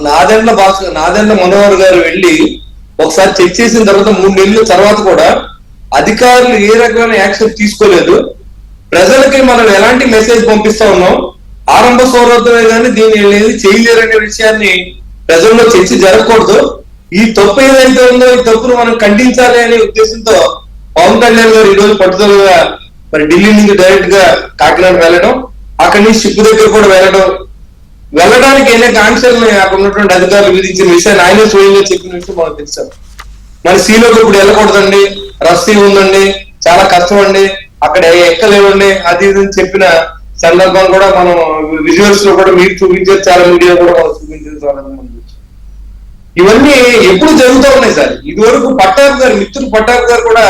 నాదెండ్ల మనోహర్ గారు వెళ్ళి ఒకసారి చెక్ చేసిన తర్వాత 3 నెలల తర్వాత కూడా అధికారులు ఏ రకమైన యాక్షన్ తీసుకోలేదు. ప్రజలకి మనం ఎలాంటి మెసేజ్ పంపిస్తా ఉన్నాం, ఆరంభ సౌరత్వమే కానీ దీన్ని ఏది చేయలేరనే విషయాన్ని ప్రజల్లో చర్చ జరగకూడదు. ఈ తప్పు ఏదైతే ఉందో ఈ తప్పును మనం ఖండించాలి అనే ఉద్దేశంతో పవన్ కళ్యాణ్ గారు ఈ రోజు పట్టుదలగా మరి ఢిల్లీ నుంచి డైరెక్ట్ గా కాకినాడ వెళ్ళడం, అక్కడి నుంచి షిప్ దగ్గర కూడా వెళ్ళడానికి అనేక ఆంక్షల్ని అక్కడ ఉన్నటువంటి అధికారులు విధించిన విషయాన్ని ఆయన స్వయంగా చెప్పిన విషయం మనకు తెలుసు. మన సీలోకి ఇప్పుడు వెళ్ళకూడదండి, రస్తీ ఉందండి, చాలా కష్టం అండి, అక్కడ ఎక్కలేవండి, అది ఇది అని చెప్పిన సందర్భం కూడా మనం విజువల్స్ లో కూడా మీరు చూపించారు, చాలా మీడియా కూడా మనం చూపించిన సందర్భం. ఇవన్నీ ఎప్పుడు జరుగుతూ ఉన్నాయి సార్. ఇదివరకు పట్టాభి గారు, మిత్రుడు పట్టాభి గారు కూడా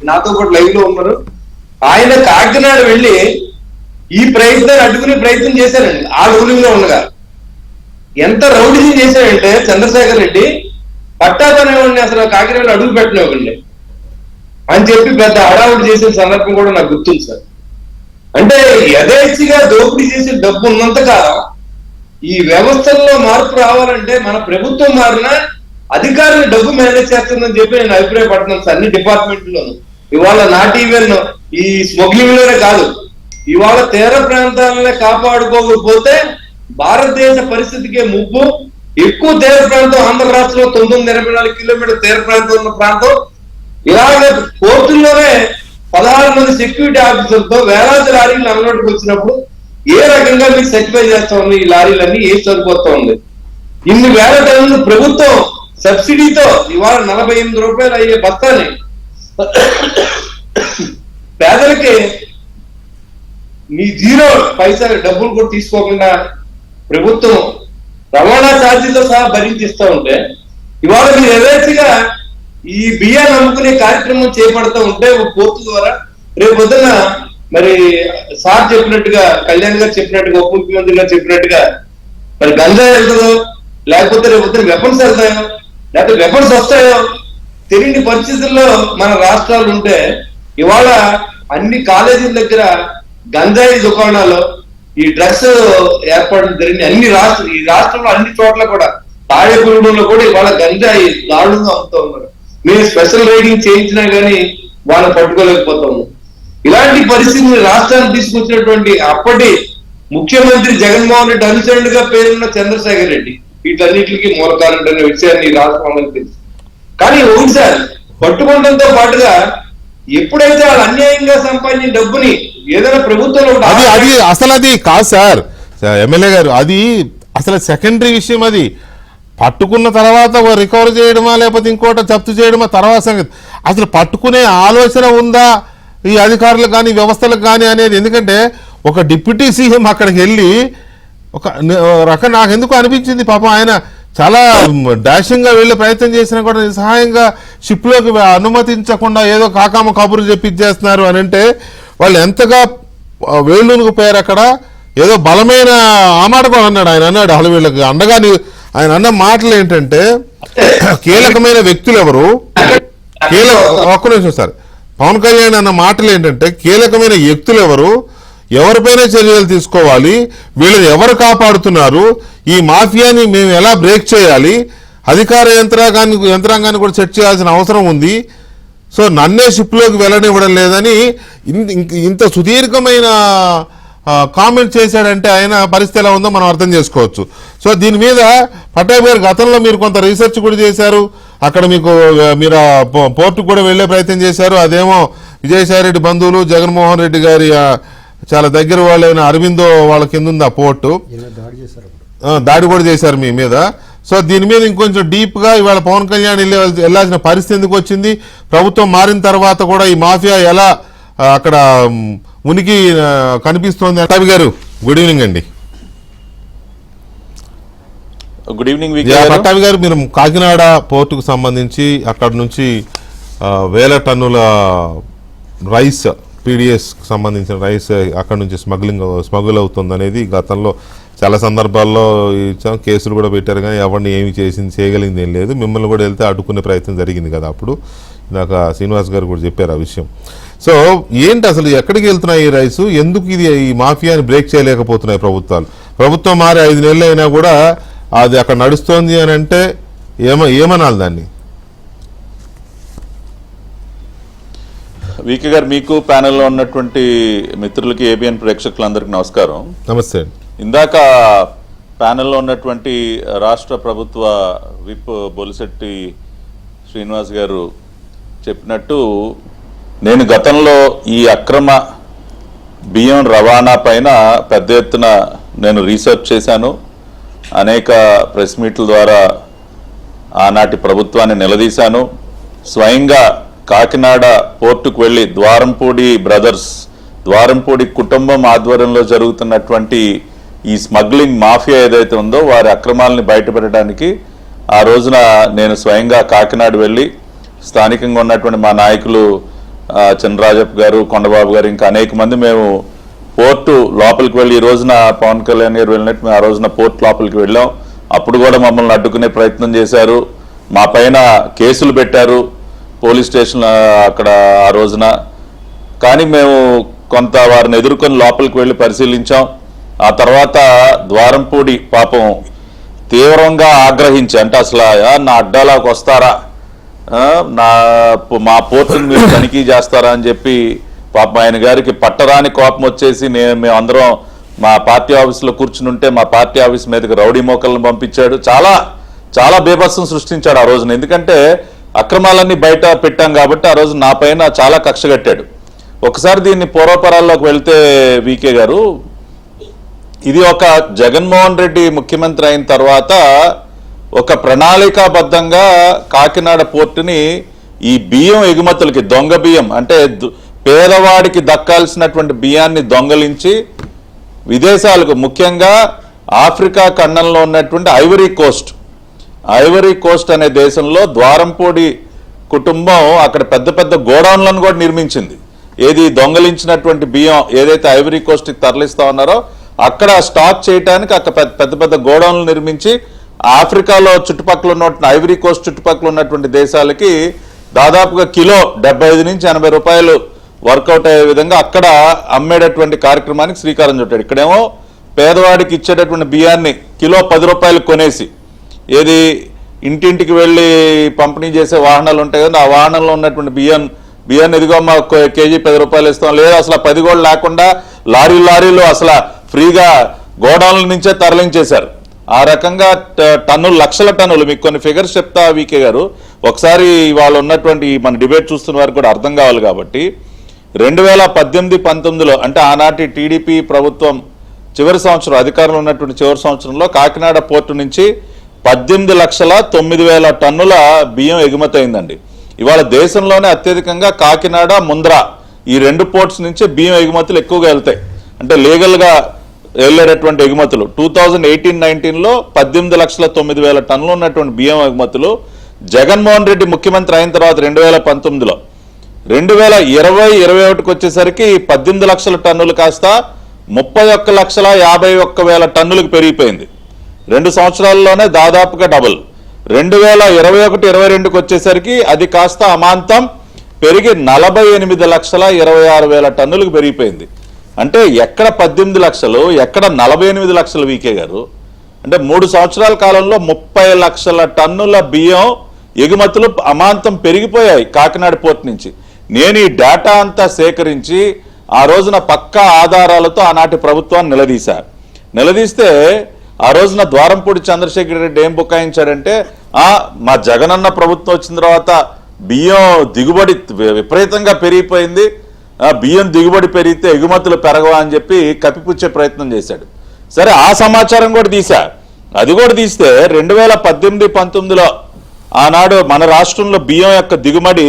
నాతో కూడా లైవ్ లో ఉన్నారు. ఆయన కాకినాడ వెళ్ళి ఈ ప్రయత్నాన్ని అడ్డుకునే ప్రయత్నం చేశారండి. ఆ రూలింగ్ లో ఉండగా ఎంత రౌడీజం చేశాడంటే చంద్రశేఖర్ రెడ్డి పట్టాభి అనేవాడిని అసలు కాకినాడలో అడుగు పెట్టనివ్వండి అని చెప్పి పెద్ద హడావుడి చేసిన సందర్భం కూడా నాకు గుర్తుంది సార్. అంటే యథేచ్ఛగా దోపిడీ చేసే డబ్బు ఉన్నంత కాలం ఈ వ్యవస్థల్లో మార్పు రావాలంటే మన ప్రభుత్వం మారినా అధికారులు డబ్బు మేనేజ్ చేస్తుందని చెప్పి నేను అభిప్రాయపడుతున్నాను సార్. అన్ని డిపార్ట్మెంట్లోనూ ఇవాళ నాట్ ఈవెన్ ఈ స్మగ్లింగ్ లోనే కాదు, ఇవాళ తీర ప్రాంతాలనే కాపాడుకోకపోతే భారతదేశ పరిస్థితికే ముప్పు. ఎక్కువ తీర ప్రాంతం ఆంధ్ర రాష్ట్రంలో 984 కిలోమీటర్ తీర ప్రాంతం ఉన్న ప్రాంతం. ఇలాగ కోర్టుల్లోనే 16 మంది సెక్యూరిటీ ఆఫీసర్తో వేలాది లారీలు అమలులోకి వచ్చినప్పుడు ఏ రకంగా మీకు సర్టిఫై చేస్తా ఉంది ఈ లారీలన్నీ, ఏం సరిపోతా ఉంది? ఇన్ని వేల టన్నులు ప్రభుత్వం సబ్సిడీతో ఇవాళ 48 రూపాయలు అయ్యే బస్తాని పేదలకి మీ 0 పైసా డబ్బులు కూడా తీసుకోకుండా ప్రభుత్వం రవాణా ఛార్జీతో సహా భరించిస్తూ ఉంటే, ఇవాళ మీరు యథేచ్ఛగా ఈ బియ్యాన్ని అమ్ముకునే కార్యక్రమం చేపడతా ఉంటే పోర్టు ద్వారా రేపు పొద్దున మరి సార్ చెప్పినట్టుగా, కళ్యాణ్ గారు చెప్పినట్టుగా, ఉప ముఖ్యమంత్రి గారు చెప్పినట్టుగా మరి గంజా వెళ్తుందో, లేకపోతే రేపు పొద్దున వెపన్స్ వెళ్తాయో, లేకపోతే వెపన్స్ వస్తాయో తెలియని పరిస్థితుల్లో మన రాష్ట్రాలు ఉంటే, ఇవాళ అన్ని కాలేజీల దగ్గర గంజాయి దుకాణాలు, ఈ డ్రగ్స్ ఏర్పాటు జరిగిన ఈ రాష్ట్రంలో అన్ని చోట్ల కూడా, తాడేపల్లిగూడెంలో కూడా ఇవాళ గంజాయి దారుణంగా అమ్ముతూ ఉన్నారు. మేము స్పెషల్ రైడింగ్ చేయించినా గానీ వాళ్ళని పట్టుకోలేకపోతా ఉన్నాం. ఇలాంటి పరిస్థితిని రాష్ట్రాన్ని తీసుకొచ్చినటువంటి అప్పటి ముఖ్యమంత్రి జగన్మోహన్ రెడ్డి అనుచరుడిగా పేరున్న చంద్రశేఖర్ రెడ్డి వీటన్నిటికీ మూలకారుడు అనే విషయాన్ని రాష్ట్రం అందరికీ తెలుసు. కానీ ఒకసారి పట్టుకోవడంతో పాటుగా ఎప్పుడైతే వాళ్ళు అన్యాయంగా సంపాదించిన డబ్బుని ఏదైనా ప్రభుత్వంలో అది అసలు అది కాదు సార్ ఎమ్మెల్యే గారు, అది అసలు సెకండరీ విషయం. అది పట్టుకున్న తర్వాత రికవర్ చేయడమా లేకపోతే ఇంకోట జప్తు చేయడమా తర్వాత సంగతి. అసలు పట్టుకునే ఆలోచన ఉందా ఈ అధికారులకు కానీ వ్యవస్థలకు కానీ అనేది. ఎందుకంటే ఒక డిప్యూటీ సీఎం అక్కడికి వెళ్ళి ఒక రకం నాకు ఎందుకు అనిపించింది, పాపం ఆయన చాలా డాషింగ్గా వెళ్ళే ప్రయత్నం చేసినా కూడా నిస్సహాయంగా షిప్లోకి అనుమతించకుండా ఏదో కాకామ కబుర్లు చెప్పిచ్చేస్తున్నారు అని అంటే వాళ్ళు ఎంతగా వేళ్ళూనుకు పోయారు. అక్కడ ఏదో బలమైన ఆ మాట కూడా అన్నాడు ఆయన. అన్నాడు అసలు వీళ్ళకి అండగా ఆయన అన్న మాటలు ఏంటంటే కీలకమైన వ్యక్తులు ఎవరు, ఒక్క నిమిషం సార్, పవన్ కళ్యాణ్ అన్న మాటలు ఏంటంటే కీలకమైన వ్యక్తులు ఎవరు, ఎవరిపైన చర్యలు తీసుకోవాలి, వీళ్ళని ఎవరు కాపాడుతున్నారు, ఈ మాఫియాని మేము ఎలా బ్రేక్ చేయాలి, అధికార యంత్రాంగాన్ని కూడా సెట్ చేయాల్సిన అవసరం ఉంది. సో నన్నే షిప్లోకి వెళ్ళనివ్వడం లేదని ఇంత సుదీర్ఘమైన కామెంట్ చేశాడంటే ఆయన పరిస్థితి ఎలా ఉందో మనం అర్థం చేసుకోవచ్చు. సో దీని మీద పట్టాభి గారు గతంలో మీరు కొంత రీసెర్చ్ కూడా చేశారు, అక్కడ మీరు పోర్టుకు కూడా వెళ్లే ప్రయత్నం చేశారు. అదేమో విజయసాయి రెడ్డి బంధువులు జగన్మోహన్ రెడ్డి గారి చాలా దగ్గర వాళ్ళైన అరవిందో వాళ్ళ కింద ఉంది ఆ పోర్టు, దాడి కూడా చేశారు మీ మీద. సో దీని మీద ఇంకొంచెం డీప్ గా ఇవాళ పవన్ కళ్యాణ్ వెళ్ళాల్సిన పరిస్థితి ఎందుకు వచ్చింది, ప్రభుత్వం మారిన తర్వాత కూడా ఈ మాఫియా ఎలా అక్కడ ఉనికి కనిపిస్తోంది. పట్టాభి గారు గుడ్ ఈవినింగ్ అండి. గుడ్ ఈవినింగ్ పట్టాభి గారు, మీరు కాకినాడ పోర్టుకు సంబంధించి అక్కడ నుంచి వేల టన్నుల రైస్, పీడిఎస్ సంబంధించిన రైస్ అక్కడ నుంచి స్మగుల్ అవుతుంది అనేది గతంలో చాలా సందర్భాల్లో ఇచ్చాం, కేసులు కూడా పెట్టారు, కానీ ఎవరిని ఏమి చేయగలిగింది ఏం లేదు. మిమ్మల్ని కూడా వెళ్తే అడ్డుకునే ప్రయత్నం జరిగింది కదా అప్పుడు, ఇందాక శ్రీనివాస్ గారు కూడా చెప్పారు ఆ విషయం. సో ఏంటి అసలు ఎక్కడికి వెళ్తున్నాయి ఈ రైసు, ఎందుకు ఇది ఈ మాఫియాని బ్రేక్ చేయలేకపోతున్నాయి ప్రభుత్వాలు? ప్రభుత్వం మారి 5 నెలలు అయినా కూడా అది అక్కడ నడుస్తోంది అని అంటే ఏమనాలి దాన్ని? వీకే గారు, మీకు ప్యానెల్లో ఉన్నటువంటి మిత్రులకి, ఏబిఎన్ ప్రేక్షకులందరికీ నమస్కారం. నమస్తే. ఇందాక ప్యానెల్లో ఉన్నటువంటి రాష్ట్ర ప్రభుత్వ విప్ బొలిశెట్టి శ్రీనివాస్ గారు చెప్పినట్టు నేను గతంలో ఈ అక్రమ బియ్యం రవాణా పైన పెద్ద ఎత్తున నేను రీసెర్చ్ చేశాను. అనేక ప్రెస్ మీట్ల ద్వారా ఆనాటి ప్రభుత్వాన్ని నిలదీశాను. స్వయంగా కాకినాడ పోర్టుకు వెళ్ళి ద్వారంపూడి బ్రదర్స్, ద్వారంపూడి కుటుంబం ఆధ్వర్యంలో జరుగుతున్నటువంటి ఈ స్మగ్లింగ్ మాఫియా ఏదైతే ఉందో వారి అక్రమాలని బయటపెట్టడానికి ఆ రోజున నేను స్వయంగా కాకినాడ వెళ్ళి స్థానికంగా ఉన్నటువంటి మా నాయకులు చంద్రరాజప్ప గారు, కొండబాబు గారు, ఇంకా అనేక మంది మేము పోర్టు లోపలికి వెళ్ళి, ఈ రోజున పవన్ కళ్యాణ్ గారు వెళ్ళినట్టు మేము ఆ రోజున పోర్టు లోపలికి వెళ్ళాం. అప్పుడు కూడా మమ్మల్ని అడ్డుకునే ప్రయత్నం చేశారు, మా పైన కేసులు పెట్టారు పోలీస్ స్టేషన్ అక్కడ ఆ రోజున. కానీ మేము కొంత వారిని ఎదుర్కొని లోపలికి వెళ్ళి పరిశీలించాం. ఆ తర్వాత ద్వారంపూడి పాపం తీవ్రంగా ఆగ్రహించి, అంటే అసలు నా అడ్డాలకు వస్తారా, మా పోర్టుని మీరు తనిఖీ చేస్తారా అని చెప్పి పాపం ఆయన గారికి పట్టరాని కోపం వచ్చేసి మేమందరం మా పార్టీ ఆఫీసులో కూర్చుని ఉంటే మా పార్టీ ఆఫీస్ మీదకి రౌడీ మోకలను పంపించాడు. చాలా చాలా బీభత్సం సృష్టించాడు ఆ రోజున. ఎందుకంటే అక్రమాలన్నీ బయట పెట్టాం కాబట్టి ఆ రోజు నా పైన చాలా కక్ష కట్టాడు. ఒకసారి దీన్ని పూర్వపరాల్లోకి వెళ్తే వికే గారు, ఇది ఒక జగన్మోహన్ రెడ్డి ముఖ్యమంత్రి అయిన తర్వాత ఒక ప్రణాళికాబద్ధంగా కాకినాడ పోర్టుని ఈ బియ్యం ఎగుమతులకి, దొంగ బియ్యం అంటే పేదవాడికి దక్కాల్సినటువంటి బియ్యాన్ని దొంగలించి విదేశాలకు, ముఖ్యంగా ఆఫ్రికా ఖండంలో ఉన్నటువంటి ఐవరీ కోస్ట్ అనే దేశంలో ద్వారంపూడి కుటుంబం అక్కడ పెద్ద పెద్ద గోడౌన్లను కూడా నిర్మించింది. ఏది దొంగలించినటువంటి బియ్యం ఏదైతే ఐవరీ కోస్ట్కి తరలిస్తా ఉన్నారో అక్కడ స్టాక్ చేయడానికి అక్కడ పెద్ద పెద్ద గోడౌన్లు నిర్మించి ఆఫ్రికాలో చుట్టుపక్కల ఉన్న ఐవరీ కోస్ట్ చుట్టుపక్కల ఉన్నటువంటి దేశాలకి దాదాపుగా కిలో 75 నుంచి 80 రూపాయలు వర్కౌట్ అయ్యే విధంగా అక్కడ అమ్మేటటువంటి కార్యక్రమానికి శ్రీకారం చుట్టాడు. ఇక్కడేమో పేదవాడికి ఇచ్చేటటువంటి బియ్యాన్ని కిలో 10 రూపాయలు కొనేసి, ఏది ఇంటింటికి వెళ్ళి పంపిణీ చేసే వాహనాలు ఉంటాయి కదా, ఆ వాహనంలో ఉన్నటువంటి బియ్యాన్ని ఎదిగో మా కేజీ 10 రూపాయలు ఇస్తాం, లేదా అసలు 10 కూడా లేకుండా లారీలు అసలు ఫ్రీగా గోడౌన్ల నుంచే తరలించేశారు. ఆ రకంగా టన్నులు, లక్షల టన్నులు. మీకు కొన్ని ఫిగర్స్ చెప్తా వికే గారు, ఒకసారి వాళ్ళు ఉన్నటువంటి మన డిబేట్ చూస్తున్న వారికి కూడా అర్థం కావాలి కాబట్టి 2018-19లో అంటే ఆనాటి టీడీపీ ప్రభుత్వం చివరి సంవత్సరం, అధికారంలో ఉన్నటువంటి చివరి సంవత్సరంలో కాకినాడ పోర్టు నుంచి 18,09,000 టన్నుల బియ్యం ఎగుమతి అయిందండి. ఇవాళ దేశంలోనే అత్యధికంగా కాకినాడ, ముంద్రా ఈ 2 పోర్ట్స్ నుంచి బియ్యం ఎగుమతులు ఎక్కువగా వెళ్తాయి. అంటే లీగల్గా వెళ్ళేటటువంటి ఎగుమతులు 2018-19లో 18,09,000 టన్నులు ఉన్నటువంటి బియ్యం ఎగుమతులు జగన్మోహన్ రెడ్డి ముఖ్యమంత్రి అయిన తర్వాత 2019లో 2020-21కి వచ్చేసరికి 18 లక్షల టన్నులు కాస్త 31,51,000 టన్నులకు పెరిగిపోయింది. 2 సంవత్సరాల్లోనే దాదాపుగా డబుల్. 2021-22కి వచ్చేసరికి అది కాస్త అమాంతం పెరిగి 48,26,000 టన్నులకు పెరిగిపోయింది. అంటే ఎక్కడ 18 లక్షలు, ఎక్కడ 48 లక్షలు వికే గారు? అంటే 3 సంవత్సరాల కాలంలో 30 లక్షల టన్నుల బియ్యం ఎగుమతులు అమాంతం పెరిగిపోయాయి కాకినాడ పోర్ట్ నుంచి. నేను ఈ డేటా అంతా సేకరించి ఆ రోజున పక్కా ఆధారాలతో ఆనాటి ప్రభుత్వాన్ని నిలదీస్తే ఆ రోజున ద్వారంపూడి చంద్రశేఖర్ రెడ్డి ఏం బుకాయించాడంటే, మా జగనన్న ప్రభుత్వం వచ్చిన తర్వాత బియ్యం దిగుబడి విపరీతంగా పెరిగిపోయింది, బియ్యం దిగుబడి పెరిగితే ఎగుమతులు పెరగవా అని చెప్పి కప్పిపుచ్చే ప్రయత్నం చేశాడు. సరే, ఆ సమాచారం కూడా అది కూడా తీస్తే 2018-19లో ఆనాడు మన రాష్ట్రంలో బియ్యం యొక్క దిగుబడి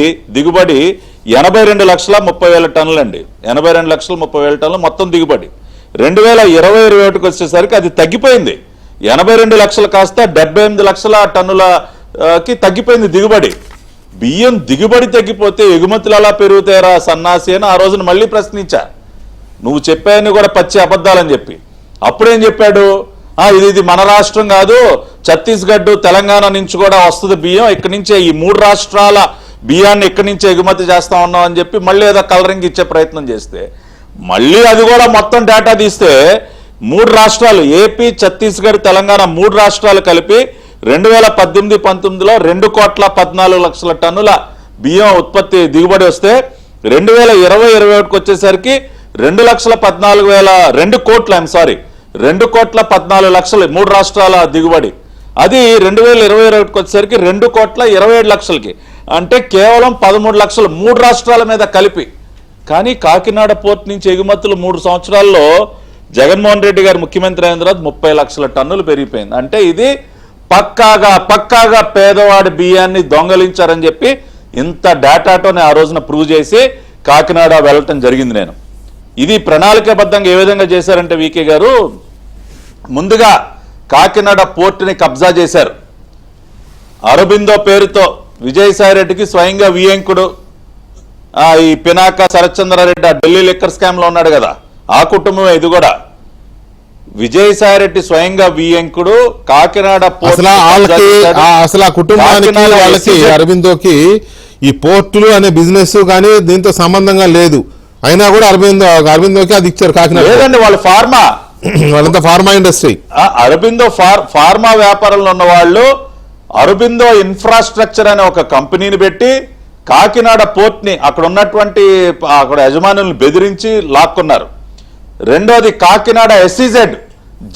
82,30,000 టన్నులు అండి. 82,30,000 టన్నులు మొత్తం దిగుబడి. 2020-21కి వచ్చేసరికి అది తగ్గిపోయింది. 82 లక్షలు కాస్త 78 లక్షల టన్నులకి తగ్గిపోయింది దిగుబడి. బియ్యం దిగుబడి తగ్గిపోతే ఎగుమతులు ఎలా పెరుగుతాయరా సన్నాసి అని ఆ రోజున మళ్ళీ ప్రశ్నించా. నువ్వు చెప్పాయని కూడా పచ్చి అబద్ధాలని చెప్పి. అప్పుడేం చెప్పాడు, ఇది మన రాష్ట్రం కాదు, ఛత్తీస్గఢ్, తెలంగాణ నుంచి కూడా వస్తుంది బియ్యం, ఇక్కడి నుంచే ఈ 3 రాష్ట్రాల బియ్యాన్ని ఇక్కడి నుంచే ఎగుమతి చేస్తా ఉన్నాం అని చెప్పి మళ్ళీ ఏదో కలరింగ్ ఇచ్చే ప్రయత్నం చేస్తే, మళ్ళీ అది కూడా మొత్తం డేటా తీస్తే 3 రాష్ట్రాలు ఏపీ, ఛత్తీస్గఢ్, తెలంగాణ 3 రాష్ట్రాలు కలిపి 2018-19లో 2,14,00,000 టన్నుల బియ్యం ఉత్పత్తి దిగుబడి వస్తే 2020-21కి వచ్చేసరికి 2,14,000 2 కోట్ల 2,14,00,000 3 రాష్ట్రాల దిగుబడి. అది 2021 వచ్చేసరికి 2,27,00,000కి, అంటే కేవలం 13 లక్షలు 3 రాష్ట్రాల మీద కలిపి. కానీ కాకినాడ పోర్ట్ నుంచి ఎగుమతులు 3 సంవత్సరాల్లో జగన్మోహన్ రెడ్డి గారు ముఖ్యమంత్రి అయిన తర్వాత 30 లక్షల టన్నులు పెరిగిపోయింది. అంటే ఇది పక్కాగా పేదవాడి బియ్యాన్ని దొంగలించారని చెప్పి ఇంత డేటాతో ఆ రోజున ప్రూవ్ చేసి కాకినాడ వెళ్ళటం జరిగింది నేను. ఇది ప్రణాళికాబద్ధంగా ఏ విధంగా చేశారంటే వీకే గారు, ముందుగా కాకినాడ పోర్టుని కబ్జా చేశారు. అరబిందో పేరుతో విజయసాయి రెడ్డికి స్వయంగా వియంకుడు, ఈ పినాక శరత్చంద్రారెడ్డి ఆ ఢిల్లీ లిక్కర్ స్కామ్ లో ఉన్నాడు కదా, ఆ కుటుంబమే ఇది కూడా. విజయసాయి రెడ్డి స్వయంగా వియంకుడు కాకినాడ అసలు ఆ కుటుంబానికి వాళ్ళకి అరబిందోకి ఈ పోర్టులు అనే బిజినెస్ కానీ దీంతో సంబంధంగా లేదు. అయినా కూడా అరబిందోకి అది ఇచ్చారు కాకినాడ. లేదండి, వాళ్ళు ఫార్మా, వాళ్ళంతా ఫార్మా ఇండస్ట్రీ. అరబిందో ఫార్మా వ్యాపారంలో ఉన్న వాళ్ళు అరబిందో ఇన్ఫ్రాస్ట్రక్చర్ అనే ఒక కంపెనీని పెట్టి కాకినాడ పోర్ట్ ని అక్కడ ఉన్నటువంటి యజమానులను బెదిరించి లాక్కున్నారు. రెండోది కాకినాడ SEZ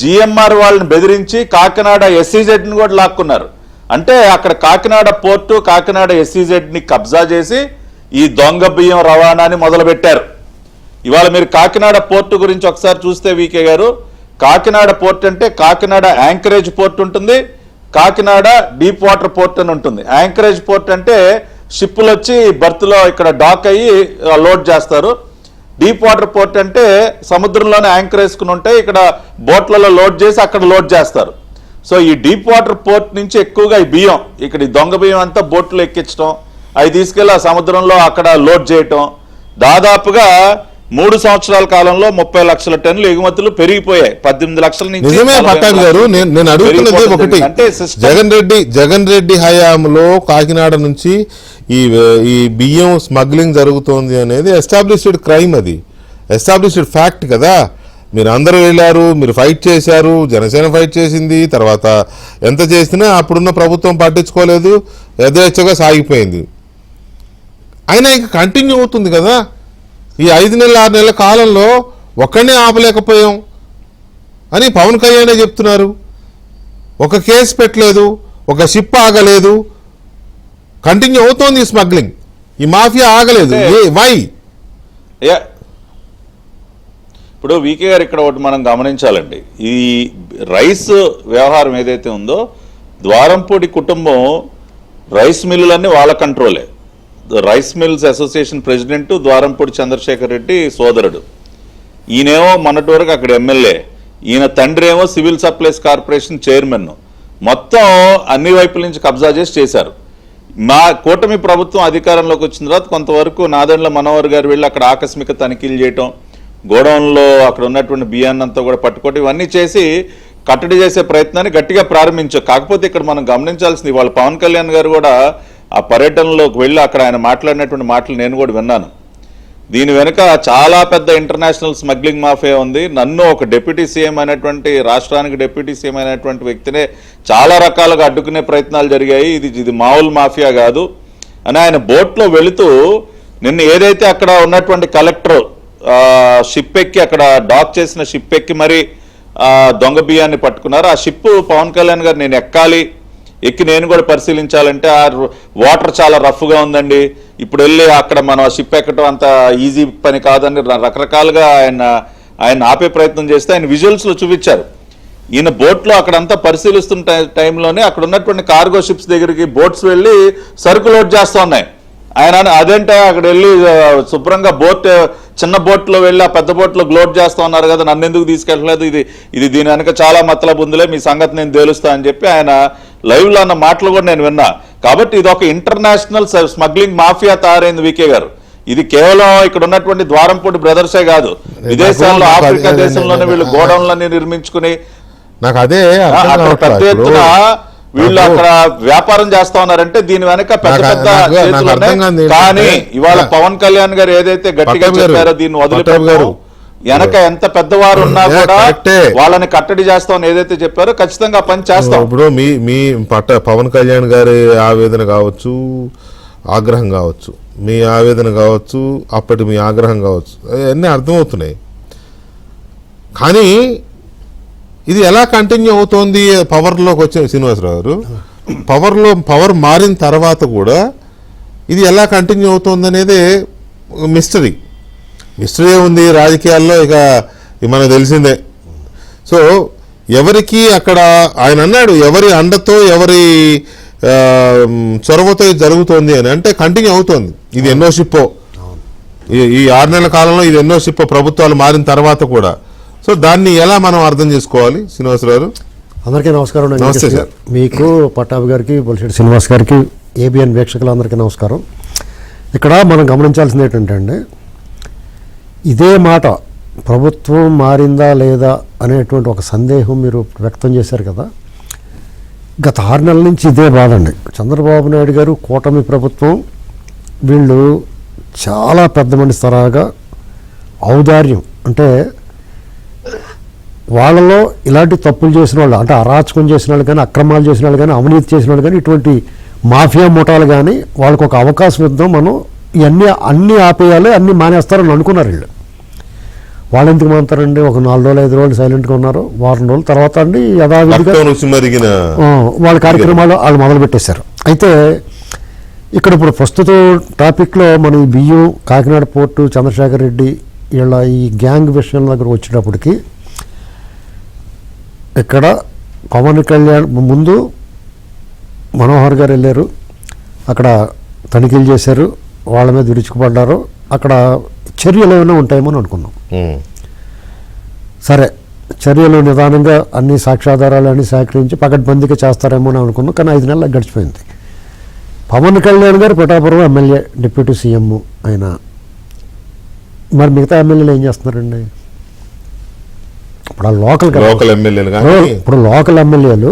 GMR వాళ్ళని బెదిరించి కాకినాడ SEZ ని కూడా లాక్కున్నారు. అంటే అక్కడ కాకినాడ పోర్టు కాకినాడ SEZ ని కబ్జా చేసి ఈ దొంగ బియ్యం రవాణాని మొదలుపెట్టారు. ఇవాళ మీరు కాకినాడ పోర్టు గురించి ఒకసారి చూస్తే వీకే గారు, కాకినాడ పోర్ట్ అంటే కాకినాడ యాంకరేజ్ పోర్ట్ ఉంటుంది, కాకినాడ డీప్ వాటర్ పోర్ట్ అని ఉంటుంది. యాంకరేజ్ పోర్ట్ అంటే షిప్పులు వచ్చి బర్త్లో ఇక్కడ డాక్ అయ్యి లోడ్ చేస్తారు. డీప్ వాటర్ పోర్ట్ అంటే సముద్రంలోనే యాంకర్ వేసుకుని ఉంటాయి, ఇక్కడ బోట్లలో లోడ్ చేసి అక్కడ లోడ్ చేస్తారు. సో ఈ డీప్ వాటర్ పోర్ట్ నుంచి ఎక్కువగా ఈ బియ్యం, ఇక్కడ ఈ దొంగ బియ్యం అంతా బోట్లు ఎక్కించడం, అవి తీసుకెళ్ళి ఆ సముద్రంలో అక్కడ లోడ్ చేయటం. దాదాపుగా 3 సంవత్సరాల కాలంలో 30 లక్షల టన్నులు ఎగుమతులు పెరిగిపోయాయి. 18 లక్షల నుంచి. నిజమే పట్టాభి గారు, నేను అడుగుతున్నది ఒకటి, జగన్ రెడ్డి హయాంలో కాకినాడ నుంచి ఈ బియ్యం స్మగ్లింగ్ జరుగుతోంది అనేది ఎస్టాబ్లిష్డ్ క్రైమ్, అది ఎస్టాబ్లిష్డ్ ఫ్యాక్ట్ కదా. మీరు అందరూ వెళ్ళారు, మీరు ఫైట్ చేశారు, జనసేన ఫైట్ చేసింది, తర్వాత ఎంత చేసినా అప్పుడున్న ప్రభుత్వం పట్టించుకోలేదు, యథేచ్ఛగా సాగిపోయింది. అయినా ఇక కంటిన్యూ అవుతుంది కదా. ఈ 5 నెలల 6 నెలల కాలంలో ఒక్కడినే ఆపలేకపోయాం అని పవన్ కళ్యాణే చెప్తున్నారు. ఒక కేసు పెట్టలేదు, ఒక షిప్ ఆగలేదు, కంటిన్యూ అవుతోంది స్మగ్లింగ్, ఈ మాఫియా ఆగలేదు. వై? ఇప్పుడు వీకే గారు ఇక్కడ ఒకటి మనం గమనించాలండి, ఈ రైస్ వ్యవహారం ఏదైతే ఉందో, ద్వారంపూడి కుటుంబం రైస్ మిల్లులన్నీ వాళ్ళ కంట్రోలే. Rice mills association president Dwarampudi Chandrasekhar Reddy సోదరుడు. ఈయనేమో మొన్నటి వరకు అక్కడ ఎమ్మెల్యే, ఈయన తండ్రి ఏమో సివిల్ సప్లైస్ కార్పొరేషన్ చైర్మన్. మొత్తం అన్ని వైపుల నుంచి కబ్జా చేశారు. మా కూటమి ప్రభుత్వం అధికారంలోకి వచ్చిన తర్వాత కొంతవరకు నాదెండ్ల మనోహర్ గారు వెళ్ళి అక్కడ ఆకస్మిక తనిఖీలు చేయటం, గోడౌన్లో అక్కడ ఉన్నటువంటి బియ్యాన్ని అంతా కూడా పట్టుకోవటం, ఇవన్నీ చేసి కట్టడి చేసే ప్రయత్నాన్ని గట్టిగా ప్రారంభించారు. కాకపోతే ఇక్కడ మనం గమనించాల్సింది, వాళ్ళ పవన్ కళ్యాణ్ గారు కూడా ఆ పర్యటనలోకి వెళ్ళి అక్కడ ఆయన మాట్లాడినటువంటి మాటలు నేను కూడా విన్నాను. దీని వెనుక చాలా పెద్ద ఇంటర్నేషనల్ స్మగ్లింగ్ మాఫియా ఉంది. నన్ను ఒక డిప్యూటీ సీఎం అయినటువంటి, రాష్ట్రానికి డిప్యూటీ సీఎం అయినటువంటి వ్యక్తినే చాలా రకాలుగా అడ్డుకునే ప్రయత్నాలు జరిగాయి, ఇది మామూలు మాఫియా కాదు అని ఆయన బోట్లో వెళుతూ నిన్న ఏదైతే అక్కడ ఉన్నటువంటి కలెక్టర్ షిప్ ఎక్కి అక్కడ డాక్ చేసిన షిప్ ఎక్కి మరి దొంగ బియ్యాన్ని పట్టుకున్నారు. ఆ షిప్ పవన్ కళ్యాణ్ గారు నేను ఎక్కి నేను కూడా పరిశీలించాలంటే ఆ వాటర్ చాలా రఫ్గా ఉందండి, ఇప్పుడు వెళ్ళి అక్కడ మనం షిప్ ఎక్కడం అంత ఈజీ పని కాదని రకరకాలుగా ఆయన ఆపే ప్రయత్నం చేస్తే ఆయన విజువల్స్లో చూపించారు. ఈయన బోట్లో అక్కడంతా పరిశీలిస్తున్న టైంలోనే అక్కడ ఉన్నటువంటి కార్గో షిప్స్ దగ్గరికి బోట్స్ వెళ్ళి సరుకు లోడ్ చేస్తూ ఉన్నాయి. ఆయన అదేంటే అక్కడ వెళ్ళి శుభ్రంగా చిన్న బోట్లో వెళ్ళి ఆ పెద్ద బోట్లో లోడ్ చేస్తూ ఉన్నారు కదా, నన్ను ఎందుకు తీసుకెళ్ళలేదు, ఇది దీని వెనక చాలా మతలబు ఉందిలే, మీ సంగతి నేను తేలుస్తా అని చెప్పి ఆయన లైవ్లో అన్న మాటలు కూడా నేను విన్నా. కాబట్టి ఇది ఒక ఇంటర్నేషనల్ స్మగ్లింగ్ మాఫియా తయారైంది వీకే గారు. ఇది కేవలం ఇక్కడ ఉన్నటువంటి ద్వారంపూడి బ్రదర్సే కాదు, విదేశాల్లో ఆఫ్రికా దేశంలోనే వీళ్ళు గోడౌన్లన్నీ నిర్మించుకుని నాకు అదే పెద్ద ఎత్తున వీళ్ళు అక్కడ వ్యాపారం చేస్తా ఉన్నారంటే దీని వెనక పెద్ద పెద్ద చేతులు. కానీ ఇవాళ పవన్ కళ్యాణ్ గారు ఏదైతే గట్టిగా చెప్పారో దీన్ని వదిలిపెట్టారు, వెనక ఎంత పెద్దవారు ఉన్నా కూడా వాళ్ళని కట్టడి చేస్తామని ఏదైతే చెప్పారో ఖచ్చితంగా పని చేస్తాం. ఇప్పుడు మీ పవన్ కళ్యాణ్ గారి ఆవేదన కావచ్చు, ఆగ్రహం కావచ్చు, మీ ఆవేదన కావచ్చు, అప్పటి మీ ఆగ్రహం కావచ్చు, అవన్నీ అర్థమవుతున్నాయి. కానీ ఇది ఎలా కంటిన్యూ అవుతోంది పవర్లోకి వచ్చిన శ్రీనివాసరావు గారు? పవర్ మారిన తర్వాత కూడా ఇది ఎలా కంటిన్యూ అవుతోంది అనేది మిస్టరీ ఉంది రాజకీయాల్లో. ఇక మనకు తెలిసిందే. సో ఎవరికి అక్కడ ఆయన అన్నాడు ఎవరి అండతో ఎవరి చొరవతో ఇది జరుగుతోంది అని, అంటే కంటిన్యూ అవుతోంది. ఇది ఎన్నో షిప్పో, ఈ 6 నెలల కాలంలో ఇది ఎన్నో షిప్పో ప్రభుత్వాలు మారిన తర్వాత కూడా. సో దాన్ని ఎలా మనం అర్థం చేసుకోవాలి శ్రీనివాసరావు? అందరికీ నమస్కారం. నమస్తే సార్. మీకు పట్టాభి గారికి, బొలిశెట్టి శ్రీనివాస్ గారికి, ఏబిఎన్ వీక్షకులందరికీ నమస్కారం. ఇక్కడ మనం గమనించాల్సింది ఏంటంటే అండి, ఇదే మాట ప్రభుత్వం మారిందా లేదా అనేటువంటి ఒక సందేహం మీరు వ్యక్తం చేశారు కదా. గత 6 నెలల నుంచి ఇదే బాధ అండి. చంద్రబాబు నాయుడు గారు, కూటమి ప్రభుత్వం, వీళ్ళు చాలా పెద్ద మనిషి తరాగా ఔదార్యం, అంటే వాళ్ళలో ఇలాంటి తప్పులు చేసిన వాళ్ళు, అంటే అరాచకం చేసిన వాళ్ళు కానీ, అక్రమాలు చేసిన వాళ్ళు కానీ, అవినీతి చేసిన వాళ్ళు కానీ, ఇటువంటి మాఫియా ముఠాలు కానీ వాళ్ళకు ఒక అవకాశం ఇద్దాం, మనం ఇవన్నీ అన్నీ ఆపేయాలి, అన్నీ మానేస్తారని అనుకున్నారు వీళ్ళు. వాళ్ళు ఎందుకు మానేస్తారండి? ఒక 4 రోజులు 5 రోజులు సైలెంట్గా ఉన్నారు. వారం రోజుల తర్వాత అండి యథావిధిగా వాళ్ళ కార్యక్రమాలు వాళ్ళు మొదలుపెట్టేశారు. అయితే ఇక్కడ ఇప్పుడు ప్రస్తుత టాపిక్లో మనం ఈ బియ్యం, కాకినాడ పోర్టు, చంద్రశేఖర్ రెడ్డి వీళ్ళ ఈ గ్యాంగ్ విషయం దగ్గర వచ్చేటప్పటికి ఇక్కడ పవన్ కళ్యాణ్ ముందు మనోహర్ గారు వెళ్ళారు, అక్కడ తనిఖీలు చేశారు, వాళ్ళ మీద విరుచుకుపడ్డారు. అక్కడ చర్యలు ఏమైనా ఉంటాయేమో అనుకున్నాం. సరే, చర్యలు నిదానంగా అన్ని సాక్ష్యాధారాలు అన్ని సేకరించి పకడ్బందీగా చేస్తారేమో అని అనుకున్నాం. కానీ 5 నెలలకు గడిచిపోయింది. పవన్ కళ్యాణ్ గారు పిఠాపురం ఎమ్మెల్యే, డిప్యూటీ సీఎం ఆయన. మరి మిగతా ఎమ్మెల్యేలు ఏం చేస్తున్నారండి? ఇప్పుడు లోకల్ ఎమ్మెల్యేలు, ఇప్పుడు లోకల్ ఎమ్మెల్యేలు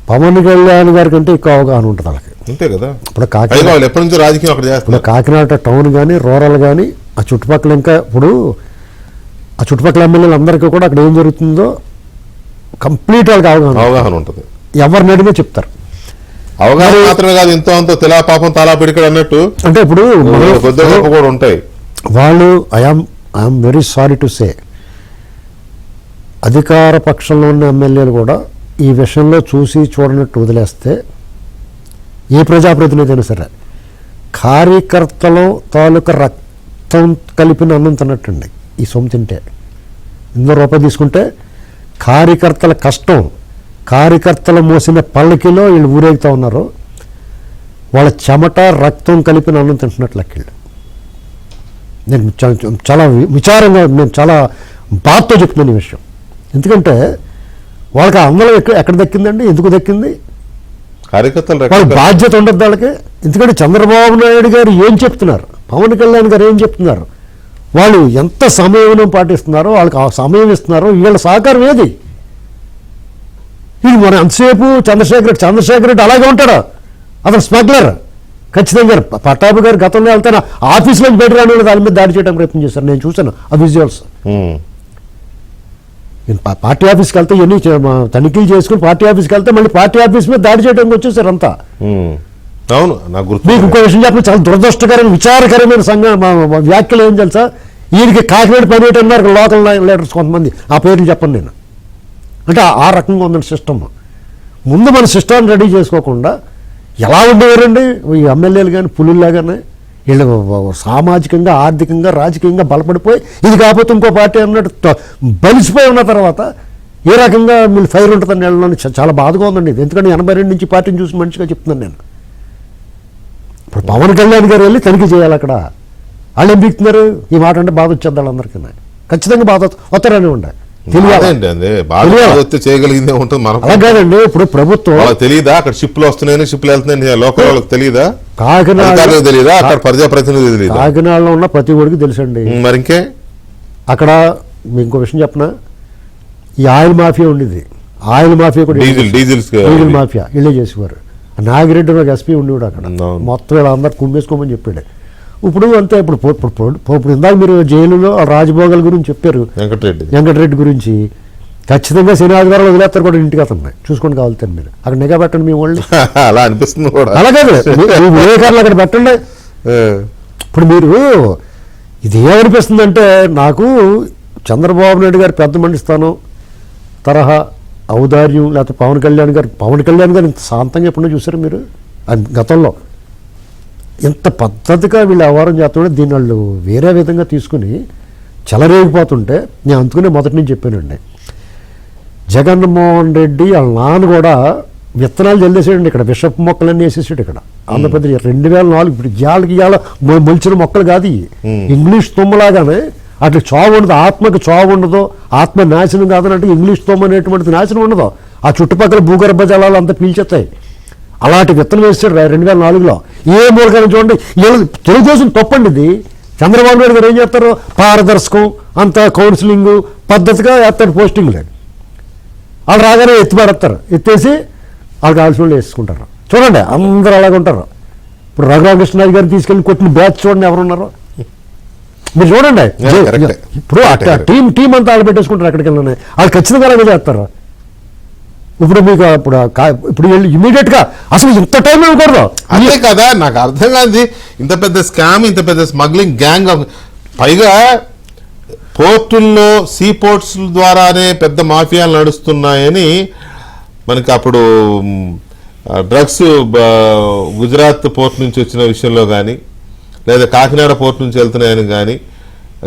పవన్ కళ్యాణ్ గారి కంటే ఎక్కువ అవగాహన ఉంటుంది వాళ్ళకి. అంతే కదా. ఇప్పుడు కాకినాడ ఎప్పటి నుంచో రాజకీయం అక్కడ చేస్తున్నారు. కాకినాడ టౌన్ కానీ, రూరల్ కానీ, ఆ చుట్టుపక్కల, ఇంకా ఇప్పుడు ఆ చుట్టుపక్కల ఎమ్మెల్యేలు అందరికీ కూడా అక్కడ ఏం జరుగుతుందో కంప్లీట్ వాళ్ళకి అవగాహన ఉంటుంది. ఎవరిని అడిగినా చెప్తారు. అవగాహన మాత్రమే కాదు, ఎంతో అంతో తెలా పాపం తలా పిడికడు అన్నట్టు. అంటే ఇప్పుడు కూడా ఉంటాయి వాళ్ళు. I'm very sorry to say, అధికార పక్షంలో ఉన్న ఎమ్మెల్యేలు కూడా ఈ విషయంలో చూసి చూడనట్టు వదిలేస్తే ఏ ప్రజాప్రతినిధి అయినా సరే కార్యకర్తలు తాలూకా రక్తం కలిపిన అన్నం తిన్నట్టండి ఈ సొమ్ము తింటే. ఇందులో రూపాయి తీసుకుంటే కార్యకర్తల కష్టం, కార్యకర్తలు మోసిన పల్లకిలో వీళ్ళు ఊరేగుతూ ఉన్నారు. వాళ్ళ చెమట రక్తం కలిపిన అన్నం తింటున్నట్లు లెక్కళ్ళు. నేను చాలా విచారంగా, నేను చాలా బాధతో చెప్తున్నాను ఈ విషయం. ఎందుకంటే వాళ్ళకి ఆ అందరం ఎక్కడ దక్కిందండి? ఎందుకు దక్కింది? కార్యకర్తలు వాళ్ళ బాధ్యత ఉండదు వాళ్ళకి. ఎందుకంటే చంద్రబాబు నాయుడు గారు ఏం చెప్తున్నారు, పవన్ కళ్యాణ్ గారు ఏం చెప్తున్నారు, వాళ్ళు ఎంత సమయం పాటిస్తున్నారో, వాళ్ళకి ఆ సమయం ఇస్తున్నారో, వీళ్ళ సహకారం ఏది? ఇది మన అంతసేపు చంద్రశేఖర్ రెడ్డి అలాగే ఉంటాడు, అతను స్మగ్లర్ ఖచ్చితంగా. పట్టాభి గారు గతంలో వెళ్తాను ఆఫీస్లోంచి బయట రాని వాళ్ళ మీద దాడి చేయడం ప్రయత్నం చేశారు. నేను చూశాను ఆ విజువల్స్. నేను పార్టీ ఆఫీస్కి వెళ్తే ఇవన్నీ తనిఖీలు చేసుకుని పార్టీ ఆఫీస్కి వెళ్తే మళ్ళీ పార్టీ ఆఫీస్ మీద దాడి చేయడానికి వచ్చేసారు అంతా. అవును, నాకు గుర్తు. మీకు ఇంకో విషయం చెప్పిన చాలా దురదృష్టకరమైన విచారకరమైన వ్యాఖ్యలు ఏం తెలుసా? ఈయనకి కాకినాడ పని ఉన్నారు లోకల్ లీడర్స్ కొంతమంది, ఆ పేర్లు చెప్పను నేను. అంటే ఆ రకంగా ఉందండి సిస్టమ్. ముందు మన సిస్టమ్ రెడీ చేసుకోకుండా ఎలా ఉండేవారండి ఈ ఎమ్మెల్యేలు కానీ, పులుల్లాగానే వీళ్ళు సామాజికంగా, ఆర్థికంగా, రాజకీయంగా బలపడిపోయి ఇది కాకపోతే ఇంకో పార్టీ అన్నట్టు బలిసిపోయి ఉన్న తర్వాత ఏ రకంగా మీరు ఫైర్ ఉంటుందని వెళ్ళడం చాలా బాధగా ఉందండి ఇది. ఎందుకంటే 82 నుంచి పార్టీని చూసి మనిషిగా చెప్తున్నాను నేను. ఇప్పుడు పవన్ కళ్యాణ్ గారు వెళ్ళి తనిఖీ చేయాలి అక్కడ. వాళ్ళు ఏం బిగుతున్నారు? ఈ మాట అంటే బాధ వచ్చేది వాళ్ళందరికీ. ఖచ్చితంగా బాధ వస్తారని ఉండే చేయగలిగిందే ఉంటుంది. అలా కాదండి, ఇప్పుడు ప్రభుత్వం తెలియదా అక్కడ షిప్లు వస్తున్నాయని, షిప్లు వెళ్తున్నాయని లోకల్ వాళ్ళకి తెలియదా? కాకినాడ తెలియదా? అక్కడ ప్రజాప్రతినిధి తెలియదా? కాకినాడలో ఉన్న ప్రతి ఒడికి తెలుసండి. మరి ఇంకే అక్కడ మీకు ఇంకో విషయం చెప్పనా, ఈ ఆయిల్ మాఫియా ఉండేది. ఆయిల్ మాఫియా కూడా డీజిల్ మాఫియా వీళ్ళే చేసేవారు. నాగిరెడ్డి ఒక ఎస్పీ ఉండేవాడు అక్కడ. మొత్తం వీళ్ళ అందరు కుమ్మేసుకోమని చెప్పాడు. ఇప్పుడు అంతే. ఇప్పుడు ఇందాక మీరు జైలులో రాజభోగాల గురించి చెప్పారు, వెంకటరెడ్డి గురించి. ఖచ్చితంగా శని ఆదివారాలు వదిలేస్తారు కూడా ఇంటికి అతను చూసుకోండి కావాలంటే మీరు అక్కడ నిఘా పెట్టండి మీ వాళ్ళు. అలా అనిపిస్తుంది కూడా. అలాగే విలేకరులు అక్కడ పెట్టండి. ఇప్పుడు మీరు ఇది ఏమనిపిస్తుందంటే, నాకు చంద్రబాబు నాయుడు గారు పెద్ద మనిషి స్థానం, తరహా ఔదార్యం లేకపోతే పవన్ కళ్యాణ్ గారు ఇంత శాంతంగా ఎప్పుడో చూసారు మీరు గతంలో? ఇంత పద్ధతిగా వీళ్ళు వ్యవహారం చేస్తుంటే దీన్ని వాళ్ళు వేరే విధంగా తీసుకుని చెలరేగిపోతుంటే నేను అందుకునే మొదటి నుంచి చెప్పానండి, జగన్మోహన్ రెడ్డి వాళ్ళ నాన్న కూడా విత్తనాలు చల్లేసాడండి ఇక్కడ, విషపు మొక్కలన్నీ వేసేసాడు ఇక్కడ ఆంధ్రప్రదేశ్. 2004 ఇప్పుడు ఇవాళ మొలిచిన మొక్కలు కాదు ఇవి, ఇంగ్లీష్ తుమ్మలాగానే అట్లా చావు ఉండదు, ఆత్మకి చావు ఉండదు, ఆత్మ నాశనం కాదనంటే ఇంగ్లీష్ తుమ్మ అనేటువంటిది నాశనం ఉండదు, ఆ చుట్టుపక్కల భూగర్భ జలాలు అంతా పీల్చేస్తాయి. అలాంటి విత్తనం వేసాడు 2004లో. ఏ మూలకైనా చూడండి, తెలుగుదేశం తప్పండి ఇది. చంద్రబాబు నాయుడు గారు ఏం చేస్తారు, పారదర్శకం అంత కౌన్సిలింగ్ పద్ధతిగా వేస్తాడు, పోస్టింగ్ లేదు. వాళ్ళు రాగానే ఎత్తిపడేస్తారు, ఎత్తేసి వాళ్ళు కావాల్సిన వాళ్ళు వేసుకుంటారు. చూడండి అందరూ అలాగే ఉంటారు. ఇప్పుడు రఘురామకృష్ణరాజు గారిని తీసుకెళ్ళి కొట్టిన బ్యాచ్ చూడండి ఎవరున్నారో మీరు చూడండి. ఇప్పుడు టీం అంతా వాళ్ళు పెట్టేసుకుంటారు ఎక్కడికి వెళ్ళినా, వాళ్ళు ఖచ్చితంగా అలాగే చేస్తారు. ఇప్పుడు మీకు ఇప్పుడు ఇమీడియట్ గా అసలు ఇంత టైం ఇవ్వకూడదు. అదే కదా నాకు అర్థం కాదు, ఇంత పెద్ద స్కామ్, ఇంత పెద్ద స్మగ్లింగ్ గ్యాంగ్, పైగా పోర్టుల్లో సీ పోర్ట్స్ ద్వారానే పెద్ద మాఫియాలు నడుస్తున్నాయని మనకి అప్పుడు డ్రగ్స్ గుజరాత్ పోర్ట్ నుంచి వచ్చిన విషయంలో కానీ, లేదా కాకినాడ పోర్ట్ నుంచి వెళ్తున్నాయని కానీ,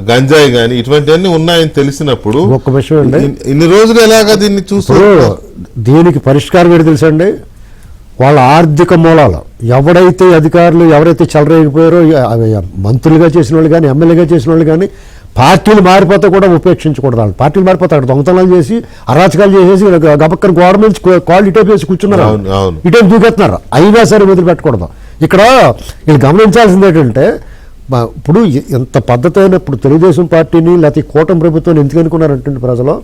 గంజాయి కానీ ఇటువంటివన్నీ ఉన్నాయని తెలిసినప్పుడు ఒక్క విషయం అండి, ఇన్ని రోజులు ఎలాగా దీన్ని చూస్తారు? దీనికి పరిష్కారం ఏంటి తెలుసండి, వాళ్ళ ఆర్థిక మూలాలు ఎవరైతే అధికారులు ఎవరైతే చెలరేగిపోయారో, మంత్రులుగా చేసిన వాళ్ళు కానీ ఎమ్మెల్యేగా చేసిన వాళ్ళు కానీ పార్టీలు మారిపోతే కూడా ఉపేక్షించకూడదు. వాళ్ళు పార్టీలు మారిపోతే అక్కడ దొంగతనాలు చేసి అరాచకాలు చేసేసి గబక్కన గవర్నమెంట్ కాళ్ళు ఇటేపు వేసి కూర్చున్నారు, ఇటేపు దూకెత్తున్నారు, అయినా సరే వదిలిపెట్టకూడదు. ఇక్కడ వీళ్ళు గమనించాల్సింది ఏంటంటే, ఇప్పుడు ఎంత పద్ధతి అయిన ఇప్పుడు తెలుగుదేశం పార్టీని లేకపోతే కూటమి ప్రభుత్వాన్ని ఎందుకు అనుకున్నారంటే ప్రజలు,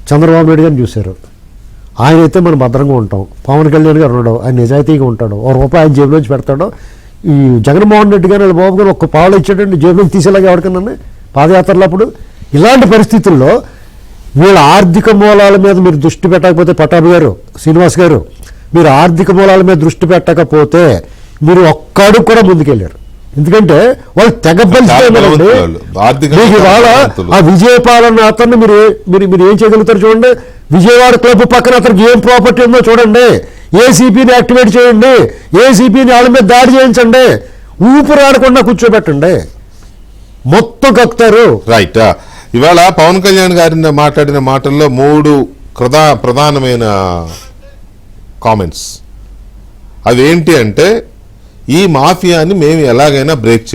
చంద్రబాబు నాయుడు గారిని చూశారు, ఆయన అయితే మనం భద్రంగా ఉంటాం, పవన్ కళ్యాణ్ గారు ఉన్నాడు ఆయన నిజాయితీగా ఉంటాడు, ₹1 ఆయన జేబులోంచి పెడతాడు. ఈ జగన్మోహన్ రెడ్డి గారు వాళ్ళ బాబు గారు ఒక్క పావులు ఇచ్చాడండి జేబులోకి తీసేలాగా ఎవరికన్నా పాదయాత్రలప్పుడు. ఇలాంటి పరిస్థితుల్లో వీళ్ళ ఆర్థిక మూలాల మీద మీరు దృష్టి పెట్టకపోతే, పటాభి గారు శ్రీనివాస్ గారు మీరు ఆర్థిక మూలాల మీద దృష్టి పెట్టకపోతే మీరు ఒక్కడు కూడా ముందుకెళ్ళారు. ఎందుకంటే వాళ్ళు తెగబలిసిపోయిందండి. మీకు ఇవాళ ఆ విజయపాలన అతన్ని మీరు మీరు మీరు ఏం చేయగలుగుతారు చూడండి. విజయవాడ క్లబ్ పక్కన అతనికి ఏం ప్రాపర్టీ ఉందో చూడండి, ఏసీపీని యాక్టివేట్ చేయండి, ఏసీపీని వాళ్ళ మీద దాడి చేయించండి, ఊపిరాడకుండా కూర్చోబెట్టండి, మొత్తం కక్కుతారు. రైట్. ఇవాళ పవన్ కళ్యాణ్ గారిని మాట్లాడిన మాటల్లో 3 ప్రధానమైన కామెంట్స్. అవేంటి అంటే, ఈ మాఫియాని మేము ఎలాగైనా బ్రేక్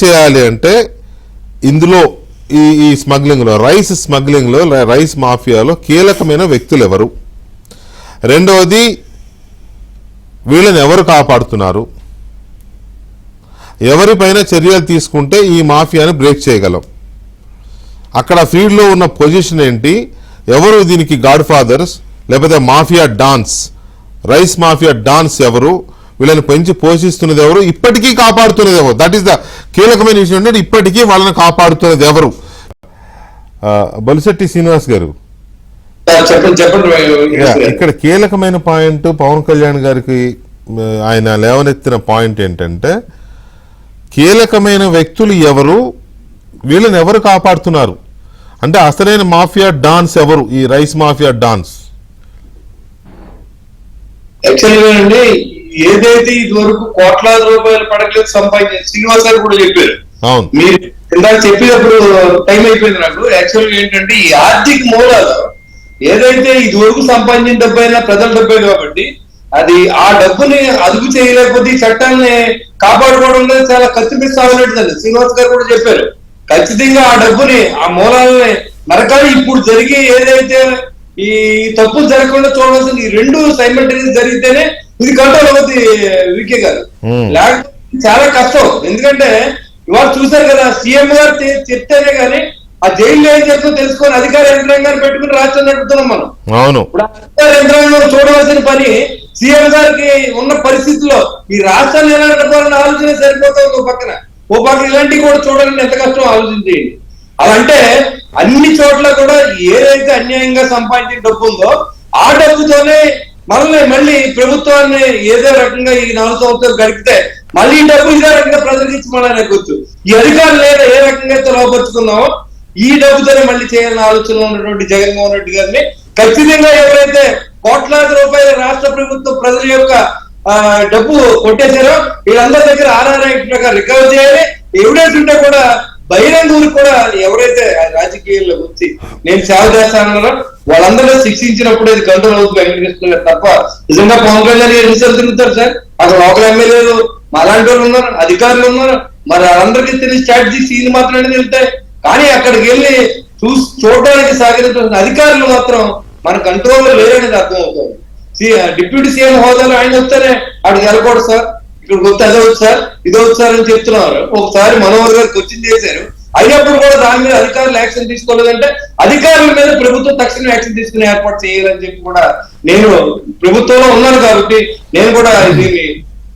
చేయాలి అంటే ఇందులో ఈ స్మగ్లింగ్లో, రైస్ స్మగ్లింగ్లో, రైస్ మాఫియాలో కీలకమైన వ్యక్తులు ఎవరు, రెండవది వీళ్ళని ఎవరు కాపాడుతున్నారు, ఎవరిపైన చర్యలు తీసుకుంటే ఈ మాఫియాని బ్రేక్ చేయగలం, అక్కడ ఫీల్డ్లో ఉన్న పొజిషన్ ఏంటి, ఎవరు దీనికి గాడ్ ఫాదర్స్ లేకపోతే mafia dance, rice mafia dance ఎవరు, వీళ్ళని పెంచి పోషిస్తున్నది ఎవరు, ఇప్పటికీ కాపాడుతున్నది ఎవరు. దట్ ఈస్ ద కీలకమైన విషయం ఏంటంటే ఇప్పటికీ వాళ్ళని కాపాడుతున్నది ఎవరు. బొలిశెట్టి శ్రీనివాస్ గారు, ఇక్కడ కీలకమైన పాయింట్ పవన్ కళ్యాణ్ గారికి ఆయన లేవనెత్తిన పాయింట్ ఏంటంటే, కీలకమైన వ్యక్తులు ఎవరు, వీళ్ళని ఎవరు కాపాడుతున్నారు అంటే అసలైన మాఫియా డాన్స్ ఎవరు, ఈ రైస్ మాఫియా డాన్స్. యాక్చువల్గా అండి, ఏదైతే ఇది వరకు కోట్లాది రూపాయలు పడకలేదు సంపాదించారు, శ్రీనివాస్ గారు కూడా చెప్పారు. మీరు ఇందాక చెప్పినప్పుడు టైం అయిపోయింది నాకు. యాక్చువల్గా ఏంటంటే, ఈ ఆర్థిక మూలాలు ఏదైతే ఇది వరకు సంపాదించిన డబ్బు అయినా ప్రజల డబ్బే కాబట్టి, అది ఆ డబ్బుని అదుపు చేయలేకపోతే ఈ చట్టాన్ని కాపాడుకోవడం అనేది చాలా ఖచ్చితంగా ఉన్నట్టుందండి. శ్రీనివాస్ గారు కూడా చెప్పారు, ఖచ్చితంగా ఆ డబ్బుని ఆ మూలాలని నరకాలి. ఇప్పుడు జరిగే ఏదైతే ఈ తప్పులు జరగకుండా చూడాల్సిన ఈ 2 సైమల్టేనియస్ జరిగితేనే ఇది కంట్రోల్ అవుతుంది వికే గారు, లేకపోతే చాలా కష్టం. ఎందుకంటే ఇవాళ చూశారు కదా, సీఎం గారు చెప్తేనే కానీ ఆ జైలు ఏం చెప్తూ తెలుసుకొని అధికార యంత్రాంగాన్ని పెట్టుకుని రాష్ట్రం నడుపుతున్నాం మనం. అవును, ఇప్పుడు అధికార యంత్రాంగం చూడవలసిన పని సీఎం గారికి ఉన్న పరిస్థితుల్లో ఈ రాష్ట్రాన్ని ఎలా నడపాలని ఆలోచన సరిపోతుంది. ఓ పక్కన ఇలాంటివి కూడా చూడాలని ఎంత కష్టం ఆలోచించి. అలాంటే అన్ని చోట్ల కూడా ఏదైతే అన్యాయంగా సంపాదించిన డబ్బు ఉందో ఆ డబ్బుతోనే మళ్ళీ ప్రభుత్వాన్ని ఏదో రకంగా ఈ 4 సంవత్సరాలు గడిపితే మళ్ళీ ఈ డబ్బు ఇదే రకంగా ప్రజలకు ఇచ్చి మళ్ళీ నెగ్గొచ్చు. ఈ అధికారులు ఏ రకంగా అయితే లోపరుచుకున్నామో ఈ డబ్బుతోనే మళ్ళీ చేయాలని ఆలోచనలో ఉన్నటువంటి జగన్మోహన్ రెడ్డి గారిని ఖచ్చితంగా ఎవరైతే కోట్లాది రూపాయల రాష్ట్ర ప్రభుత్వం ప్రజల యొక్క డబ్బు కొట్టేశారో వీళ్ళందరి దగ్గర ఆర్ఆర్ యాక్ట్ ప్రకారం రికవర్ చేయాలి. ఎవిడెన్స్ ఉంటే కూడా బహిరంగ ఊరికి కూడా ఎవరైతే రాజకీయాల్లో వచ్చి నేను సేవ చేస్తానన్నారో వాళ్ళందరూ శిక్షించినప్పుడు ఇది కంట్రోల్ అవుతుంది వెంకటకృష్ణ తప్ప నిజంగా పవన్ కళ్యాణ్ ఎన్నిసార్లు తిరుగుతారు సార్? అక్కడ లోకల్ ఎమ్మెల్యేలు అలాంటి వాళ్ళు ఉన్నారు, అధికారులు ఉన్నారు, మరి అందరికీ తెలిసి స్ట్రాటజీస్ ఇది మాత్రమే వెళ్తాయి. కానీ అక్కడికి వెళ్ళి చూడడానికి సహకరించిన అధికారులు మాత్రం మన కంట్రోల్లో లేరనేది అర్థం అవుతుంది. డిప్యూటీ సీఎం హోదాలో ఆయన వస్తేనే అక్కడికి వెళ్ళకూడదు సార్, ఇక్కడికి వస్తే అదే వచ్చు సార్, ఇదే వచ్చు సార్ అని చెప్తున్నారు. ఒకసారి మనోహర్ గారు క్వశ్చన్ చేశారు, అయినప్పుడు కూడా దాని మీద అధికారులు యాక్షన్ తీసుకోలేదంటే అధికారుల మీద ప్రభుత్వం తక్షణం యాక్షన్ తీసుకునే ఏర్పాటు చేయాలని చెప్పి కూడా నేను ప్రభుత్వంలో ఉన్నాను కాబట్టి నేను కూడా దీన్ని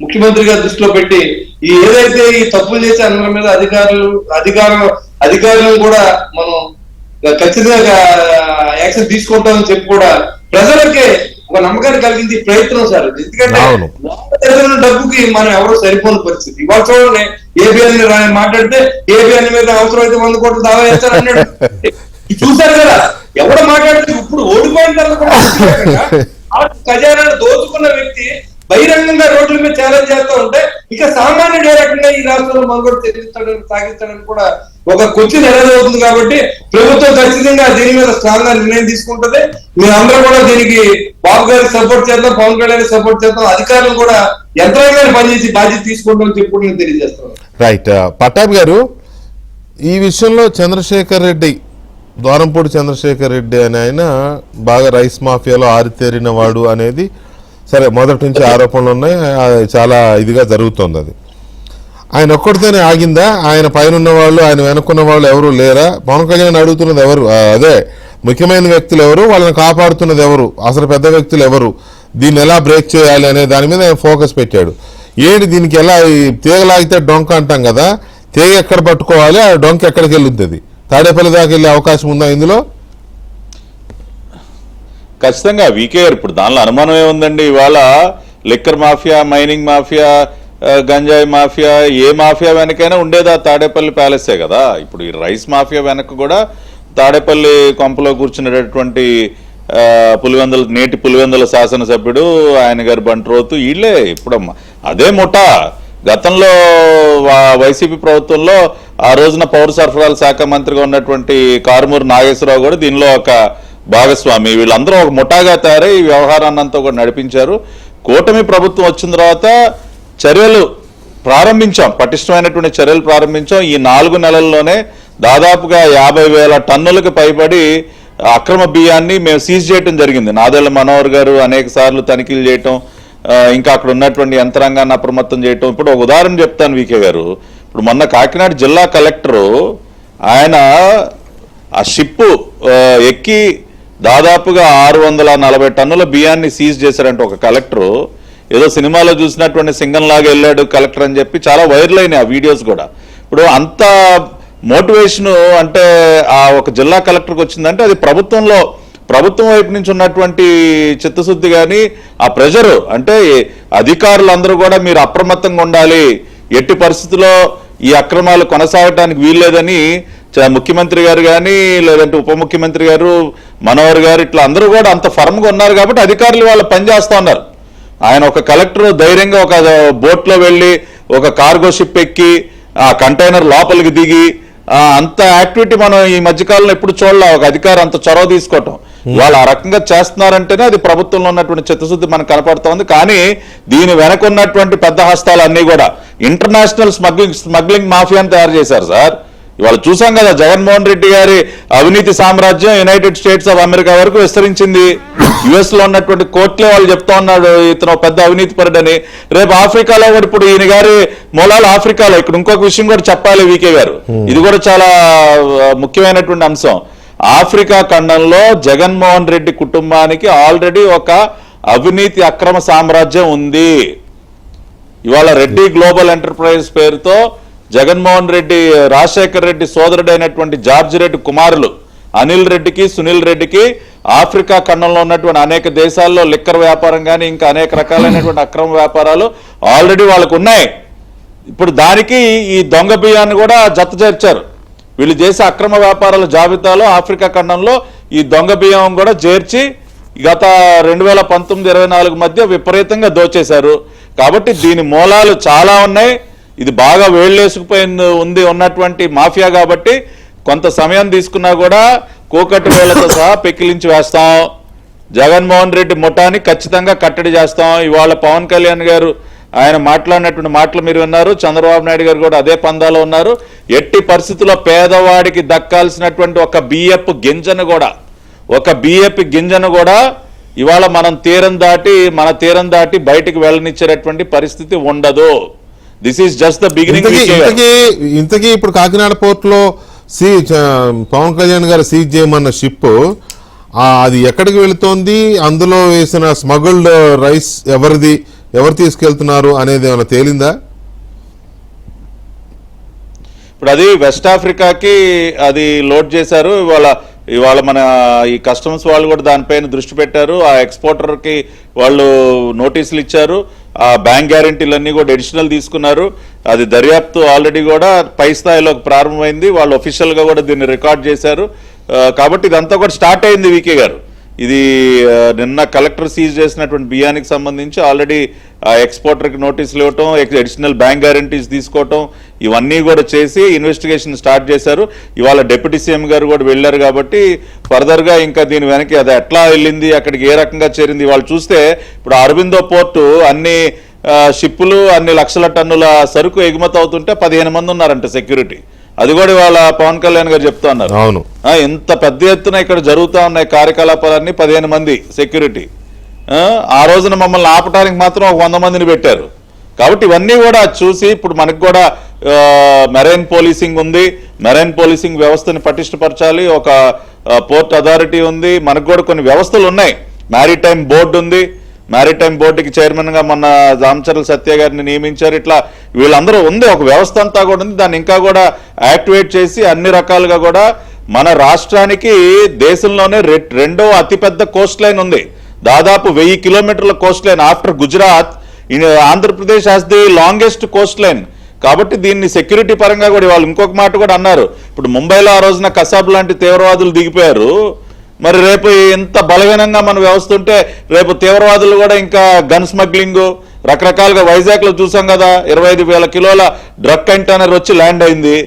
ముఖ్యమంత్రి గారి దృష్టిలో పెట్టి ఈ ఏదైతే ఈ తప్పులు చేసే అందరి మీద అధికారులను కూడా మనం ఖచ్చితంగా యాక్షన్ తీసుకుంటామని చెప్పి కూడా ప్రజలకే ఒక నమ్మకాన్ని కలిగించే ప్రయత్నం సార్. ఎందుకంటే డబ్బుకి మనం ఎవరో సరిపోని పరిస్థితి. ఇవాళ చూడండి ఏబిఎన్ మాట్లాడితే ఏబిఎన్ మీద అవసరం అయితే 100 కోట్లు దావా చేస్తారు అన్నాడు. చూసారు కదా ఎవరు మాట్లాడితే ఇప్పుడు ఓడిపోయిన తర్వాత కూడా ఖజానాను దోచుకున్న వ్యక్తి బహిరంగంగా రోడ్ల మీద ఛాలెంజ్ చేస్తూ ఉంటే ఇక సామాన్యుడు ఏ రకంగా ఈ రాష్ట్రంలో మనుగోడు సాగిస్తాడని కూడా ఒక క్వశ్చన్ ఎదురవుతుంది. కాబట్టి ప్రభుత్వం ఖచ్చితంగా దీని మీద స్ట్రాంగ్ గా నిర్ణయం తీసుకుంటది. మీరందరూ కూడా దీనికి బాబు గారికి సపోర్ట్ చేద్దాం, పవన్ కళ్యాణ్ సపోర్ట్ చేద్దాం, అధికారులు కూడా యంత్రాంగాన్ని పనిచేసి బాధ్యత తీసుకుంటామని చెప్పి నేను తెలియజేస్తాను. రైట్. పట్టాభి గారు, ఈ విషయంలో చంద్రశేఖర్ రెడ్డి, ద్వారంపూడి చంద్రశేఖర్ రెడ్డి అని ఆయన బాగా రైస్ మాఫియాలో ఆరితేరిన వాడు అనేది సరే మొదటి నుంచి ఆరోపణలు ఉన్నాయి, చాలా ఇదిగా జరుగుతోంది. అది ఆయన ఒక్కడితోనే ఆగిందా? ఆయన పైన ఉన్న వాళ్ళు, ఆయన వెనుకున్న వాళ్ళు ఎవరు లేరా? పవన్ కళ్యాణ్ అడుగుతున్నది ఎవరు? అదే ముఖ్యమైన వ్యక్తులు ఎవరు, వాళ్ళని కాపాడుతున్నది ఎవరు, అసలు పెద్ద వ్యక్తులు ఎవరు, దీన్ని ఎలా బ్రేక్ చేయాలి అనే దాని మీద ఆయన ఫోకస్ పెట్టాడు. ఏంటి దీనికి ఎలా తీగలాగితే డొంక అంటాం కదా, తీగ ఎక్కడ పట్టుకోవాలి, ఆ డొంక ఎక్కడికి వెళ్ళుద్ది? తాడేపల్లి దాకా వెళ్ళే అవకాశం ఉందా ఇందులో? ఖచ్చితంగా వీకే ఇప్పుడు దానిలో అనుమానం ఏముందండి. ఇవాళ లిక్కర్ మాఫియా, మైనింగ్ మాఫియా, గంజాయి మాఫియా, ఏ మాఫియా వెనకైనా ఉండేదా తాడేపల్లి ప్యాలెసే కదా. ఇప్పుడు ఈ రైస్ మాఫియా వెనక కూడా తాడేపల్లి కొంపలో కూర్చునేటటువంటి నేటి పులివెందుల శాసనసభ్యుడు ఆయన గారు బంట్రోతు వీళ్ళే. ఇప్పుడు అదే ముఠా గతంలో వైసీపీ ప్రభుత్వంలో ఆ రోజున పౌర సరఫరాల శాఖ మంత్రిగా ఉన్నటువంటి కారుమూరి నాగేశ్వరరావు కూడా దీనిలో ఒక భాగస్వామి. వీళ్ళందరూ ఒక ముఠాగా తయారై ఈ వ్యవహారాన్నంతా కూడా నడిపించారు. కూటమి ప్రభుత్వం వచ్చిన తర్వాత చర్యలు ప్రారంభించాం, పటిష్టమైనటువంటి చర్యలు ప్రారంభించాం. ఈ 4 నెలల్లోనే దాదాపుగా 50,000 టన్నులకు పైబడి అక్రమ బియ్యాన్ని మేము సీజ్ చేయడం జరిగింది. నాదెళ్ల మనోహర్ గారు అనేక సార్లు తనిఖీలు చేయటం, ఇంకా అక్కడ ఉన్నటువంటి యంత్రాంగాన్ని అప్రమత్తం చేయటం. ఇప్పుడు ఒక ఉదాహరణ చెప్తాను వీకే గారు. ఇప్పుడు మొన్న కాకినాడ జిల్లా కలెక్టరు ఆయన ఆ షిప్పు ఎక్కి దాదాపుగా 640 టన్నుల బియ్యాన్ని సీజ్ చేశారంటే ఒక కలెక్టరు. ఏదో సినిమాలో చూసినటువంటి సింగంలాగా వెళ్ళాడు కలెక్టర్ అని చెప్పి చాలా వైరల్ అయినాయి ఆ వీడియోస్ కూడా. ఇప్పుడు అంత మోటివేషన్ అంటే ఆ ఒక జిల్లా కలెక్టర్కి వచ్చిందంటే అది ప్రభుత్వం వైపు నుంచి ఉన్నటువంటి చిత్తశుద్ధి కానీ ఆ ప్రెజరు, అంటే అధికారులందరూ కూడా మీరు అప్రమత్తంగా ఉండాలి, ఎట్టి పరిస్థితుల్లో ఈ అక్రమాలు కొనసాగటానికి వీల్లేదని ముఖ్యమంత్రి గారు కానీ లేదంటే ఉప ముఖ్యమంత్రి గారు, మనోహర్ గారు, ఇట్లా అందరూ కూడా అంత ఫర్మ్గా ఉన్నారు కాబట్టి అధికారులు వాళ్ళు పనిచేస్తూ ఉన్నారు. ఆయన ఒక కలెక్టర్ ధైర్యంగా ఒక బోట్లో వెళ్ళి ఒక కార్గో షిప్ ఎక్కి ఆ కంటైనర్ లోపలికి దిగి అంత యాక్టివిటీ మనం ఈ మధ్యకాలంలో ఎప్పుడు చూడలే. ఒక అధికారి అంత చొరవ తీసుకోవటం, వాళ్ళు ఆ రకంగా చేస్తున్నారంటేనే అది ప్రభుత్వంలో ఉన్నటువంటి చిత్తశుద్ధి మనకు కనపడుతోంది. కానీ దీని వెనక ఉన్నటువంటి పెద్ద హస్తాలు అన్నీ కూడా ఇంటర్నేషనల్ స్మగ్లింగ్ మాఫియాని తయారు చేశారు సార్. ఇవాళ చూసాం కదా జగన్మోహన్ రెడ్డి గారి అవినీతి సామ్రాజ్యం యునైటెడ్ స్టేట్స్ ఆఫ్ అమెరికా వరకు విస్తరించింది. యుఎస్ లో ఉన్నటువంటి కోర్టులే వాళ్ళు చెప్తా ఉన్నాడు ఇతను పెద్ద అవినీతి పరుడని. రేపు ఆఫ్రికాలో కూడా ఇప్పుడు ఈయన గారి మూలాలు ఆఫ్రికాలో. ఇక్కడ ఇంకొక విషయం కూడా చెప్పాలి వీకే గారు, ఇది కూడా చాలా ముఖ్యమైనటువంటి అంశం. ఆఫ్రికా ఖండంలో జగన్మోహన్ రెడ్డి కుటుంబానికి ఆల్రెడీ ఒక అవినీతి అక్రమ సామ్రాజ్యం ఉంది. ఇవాళ రెడ్డి గ్లోబల్ ఎంటర్ప్రైజ్ పేరుతో జగన్మోహన్ రెడ్డి రాజశేఖర్ రెడ్డి సోదరుడైనటువంటి జార్జ్ రెడ్డి కుమారులు అనిల్ రెడ్డికి సునీల్ రెడ్డికి ఆఫ్రికా ఖండంలో ఉన్నటువంటి అనేక దేశాల్లో లిక్కర్ వ్యాపారం కానీ ఇంకా అనేక రకాలైనటువంటి అక్రమ వ్యాపారాలు ఆల్రెడీ వాళ్ళకు ఉన్నాయి. ఇప్పుడు దానికి ఈ దొంగ బియ్యాన్ని కూడా జత చేర్చారు. వీళ్ళు చేసే అక్రమ వ్యాపారాల జాబితాలో ఆఫ్రికా ఖండంలో ఈ దొంగ బియ్యం కూడా చేర్చి గత 2019-24 మధ్య విపరీతంగా దోచేశారు. కాబట్టి దీని మూలాలు చాలా ఉన్నాయి. ఇది బాగా వేళ్లేసుకుపోయింది ఉన్నటువంటి మాఫియా కాబట్టి కొంత సమయం తీసుకున్నా కూడా కూకటి వేళ్లతో సహా పెకిలించి వేస్తాం. జగన్మోహన్ రెడ్డి ముఠాని ఖచ్చితంగా కట్టడి చేస్తాం. ఇవాళ పవన్ కళ్యాణ్ గారు ఆయన మాట్లాడినటువంటి మాటలు మీరు విన్నారు. చంద్రబాబు నాయుడు గారు కూడా అదే పందాలో ఉన్నారు. ఎట్టి పరిస్థితుల్లో పేదవాడికి దక్కాల్సినటువంటి ఒక బియ్యపు గింజను కూడా ఇవాళ మన తీరం దాటి బయటికి వెళ్ళనిచ్చేటటువంటి పరిస్థితి ఉండదు. This is just the beginning. ఇంతకీ ఇప్పుడు కాకినాడ పోర్టులో పవన్ కళ్యాణ్ గారు సీజ్ చేయమన్న షిప్ అది ఎక్కడికి వెళుతోంది, అందులో వేసిన స్మగుల్డ్ రైస్ ఎవరు తీసుకెళ్తున్నారు అనేది ఏమైనా తేలిందా? ఇప్పుడు అది వెస్ట్ ఆఫ్రికాకి అది లోడ్ చేశారు. ఇవాళ మన ఈ కస్టమ్స్ వాళ్ళు కూడా దానిపైన దృష్టి పెట్టారు. ఆ ఎక్స్పోర్టర్కి వాళ్ళు నోటీసులు ఇచ్చారు. ఆ బ్యాంక్ గ్యారెంటీలన్నీ కూడా అడిషనల్ తీసుకున్నారు. అది దర్యాప్తు ఆల్రెడీ కూడా పై స్థాయిలోకి ప్రారంభమైంది. వాళ్ళు అఫీషియల్గా కూడా దీన్ని రికార్డ్ చేశారు. కాబట్టి ఇదంతా కూడా స్టార్ట్ అయింది. వికే గారు, ఇది నిన్న కలెక్టర్ సీజ్ చేసినటువంటి బియ్యానికి సంబంధించి ఆల్రెడీ ఆ ఎక్స్పోర్టర్కి నోటీసులు ఇవ్వటం, అడిషనల్ బ్యాంక్ గ్యారెంటీస్ తీసుకోవటం, ఇవన్నీ కూడా చేసి ఇన్వెస్టిగేషన్ స్టార్ట్ చేశారు. ఇవాళ డిప్యూటీ సీఎం గారు కూడా వెళ్ళారు. కాబట్టి ఫర్దర్గా ఇంకా దీని వెనక్కి అది ఎట్లా వెళ్ళింది, అక్కడికి ఏ రకంగా చేరింది వాళ్ళు చూస్తే ఇప్పుడు అరబిందో పోర్టు అన్ని షిప్పులు అన్ని లక్షల టన్నుల సరుకు ఎగుమతి అవుతుంటే 15 మంది ఉన్నారంట సెక్యూరిటీ. అది కూడా ఇవాళ పవన్ కళ్యాణ్ గారు చెప్తా ఉన్నారు. అవును, ఇంత పెద్ద ఎత్తున ఇక్కడ జరుగుతూ ఉన్నాయి కార్యకలాపాలన్నీ, 15 మంది సెక్యూరిటీ. ఆ రోజున మమ్మల్ని ఆపడానికి మాత్రం ఒక 100 మందిని పెట్టారు. కాబట్టి ఇవన్నీ కూడా చూసి ఇప్పుడు మనకు కూడా మెరైన్ పోలీసింగ్ ఉంది. మెరైన్ పోలీసింగ్ వ్యవస్థని పటిష్టపరచాలి. ఒక పోర్ట్ అథారిటీ ఉంది. మనకు కూడా కొన్ని వ్యవస్థలు ఉన్నాయి. మ్యారిటైమ్ బోర్డు ఉంది. మ్యారిటైమ్ బోర్డుకి చైర్మన్గా మొన్న రామచర్ల సత్య గారిని నియమించారు. ఇట్లా వీళ్ళందరూ ఉంది, ఒక వ్యవస్థ అంతా కూడా ఉంది. దాన్ని ఇంకా కూడా యాక్టివేట్ చేసి అన్ని రకాలుగా కూడా మన రాష్ట్రానికి దేశంలోనే రెండో అతిపెద్ద కోస్ట్ లైన్ ఉంది. దాదాపు 1000 కిలోమీటర్ల Coast line. After Gujarat, Andhra Pradesh has the longest Coast line. కాబట్టి దీన్ని సెక్యూరిటీ పరంగా కూడా వాళ్ళు ఇంకొక మాట కూడా అన్నారు. ఇప్పుడు ముంబైలో ఆ రోజున కసాబ్ లాంటి తీవ్రవాదులు దిగిపోయారు. మరి రేపు ఇంత బలహీనంగా మన వ్యవస్థ ఉంటే రేపు తీవ్రవాదులు కూడా ఇంకా గన్ స్మగ్లింగ్ రకరకాలుగా వైజాగ్లో చూసాం కదా, 25,000 కిలోల డ్రగ్ కంటైనర్ వచ్చి ల్యాండ్ అయింది.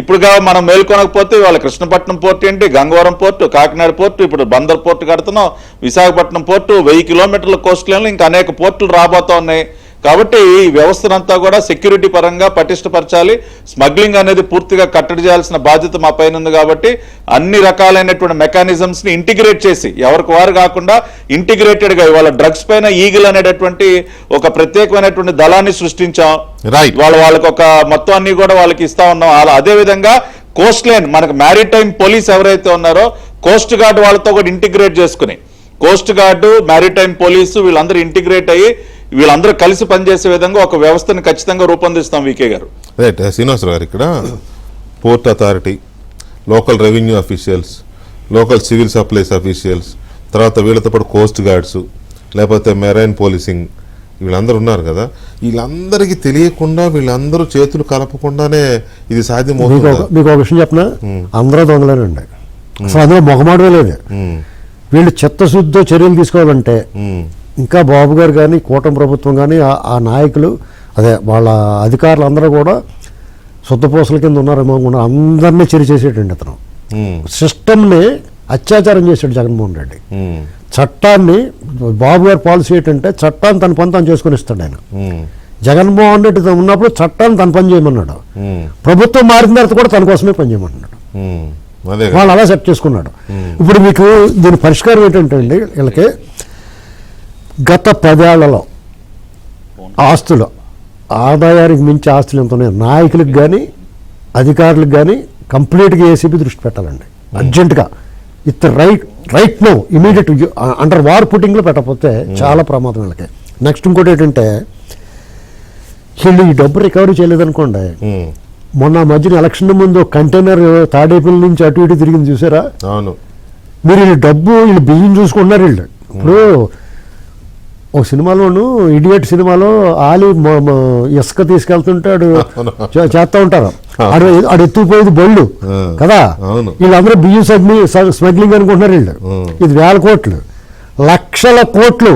ఇప్పుడుగా మనం మేల్కొనకపోతే వాళ్ళ కృష్ణపట్నం పోర్టు ఏంటి, గంగవరం పోర్టు, కాకినాడ పోర్టు, ఇప్పుడు బందర్ పోర్టు కడుతున్నాం, విశాఖపట్నం పోర్టు, 1000 కిలోమీటర్ల కోస్ట్ లైన్లో ఇంకా అనేక పోర్టులు రాబోతా ఉన్నాయి. కాబట్టి ఈ వ్యవస్థనంతా కూడా సెక్యూరిటీ పరంగా పటిష్టపరచాలి. స్మగ్లింగ్ అనేది పూర్తిగా కట్టడి చేయాల్సిన బాధ్యత మా పైన ఉంది. కాబట్టి అన్ని రకాలైనటువంటి మెకానిజమ్స్ ని ఇంటిగ్రేట్ చేసి, ఎవరికి వారు కాకుండా ఇంటిగ్రేటెడ్ గా ఇవాళ డ్రగ్స్ పైన ఈగిల్ అనేటటువంటి ఒక ప్రత్యేకమైనటువంటి దళాన్ని సృష్టించాం. వాళ్ళకి ఒక మొత్తం అన్ని కూడా వాళ్ళకి ఇస్తా ఉన్నాం. అదే విధంగా కోస్ట్ లైన్ మనకు మ్యారిటైమ్ పోలీస్ ఎవరైతే ఉన్నారో కోస్ట్ గార్డ్ వాళ్ళతో కూడా ఇంటిగ్రేట్ చేసుకుని, కోస్ట్ గార్డు, మ్యారిటైమ్ పోలీసు వీళ్ళందరూ ఇంటిగ్రేట్ అయ్యి వీళ్ళందరూ కలిసి పనిచేసే విధంగా ఒక వ్యవస్థను ఖచ్చితంగా రూపొందిస్తాం. వికే గారు, రైట్. శ్రీనివాసరావు గారు, ఇక్కడ port authority, local revenue officials, local civil supplies officials, తర్వాత వీళ్ళతో పాటు కోస్ట్ గార్డ్స్, లేకపోతే మెరైన్ పోలీసింగ్, వీళ్ళందరూ ఉన్నారు కదా. వీళ్ళందరికీ తెలియకుండా వీళ్ళందరూ చేతులు కలపకుండానే ఇది సాధ్యమవుతుంది. మీకు ఒక విషయం చెప్పనా, అందరూ దొంగలేనండి. అసలు అందులో మొహమాటమే లేదు. వీళ్ళు చిత్తశుద్ధితో చర్యలు తీసుకోవాలంటే ఇంకా బాబు గారు కానీ, కూటమి ప్రభుత్వం కానీ, ఆ నాయకులు, అదే వాళ్ళ అధికారులు అందరూ కూడా శుద్ధపూసల కింద ఉన్నారేమో, అందరినీ చర్య చేసేటండి. అతను సిస్టమ్ని అత్యాచారం చేశాడు జగన్మోహన్ రెడ్డి. చట్టాన్ని, బాబు గారి పాలసీ ఏంటంటే చట్టాన్ని తన పని తాను చేసుకుని ఇస్తాడు ఆయన. జగన్మోహన్ రెడ్డి ఉన్నప్పుడు చట్టాన్ని తన పని చేయమన్నాడు. ప్రభుత్వం మారిన తర్వాత కూడా తన కోసమే పని చేయమన్నాడు. వాళ్ళు అలా సెట్ చేసుకున్నాడు. ఇప్పుడు మీకు దీని పరిష్కారం ఏంటంటే అండి, వీళ్ళకి గత 10 ఏళ్లలో ఆస్తులు, ఆదాయానికి మించి ఆస్తులు ఎంత ఉన్నాయి, నాయకులకు కానీ అధికారులకు కానీ కంప్లీట్గా ఏసీబీ దృష్టి పెట్టాలండి అర్జెంటుగా. It right no immediate under war పుట్టింగ్లో పెట్టకపోతే చాలా ప్రమాదం వీళ్ళకి. నెక్స్ట్ ఇంకోటి ఏంటంటే, వీళ్ళు ఈ డబ్బు రికవరీ చేయలేదనుకోండి, మొన్న మధ్యన ఎలక్షన్ ముందు కంటైనర్ తాడేపల్లి నుంచి అటు ఇటు తిరిగింది చూసారా. మీరు వీళ్ళు డబ్బు, వీళ్ళు బియ్యం చూసుకుంటున్నారు. వీళ్ళు ఇప్పుడు ఒక సినిమాలోను ఇడియట్ సినిమాలో ఆలి ఇసుక తీసుకెళ్తుంటాడు చేస్తా ఉంటారు, ఆడు ఎత్తుకుపోయేది బొళ్ళు కదా, వీళ్ళందరూ బియ్యం స్మగ్లింగ్ అనుకుంటున్నారు వీళ్ళు. ఇది 1000 కోట్లు, లక్షల కోట్లు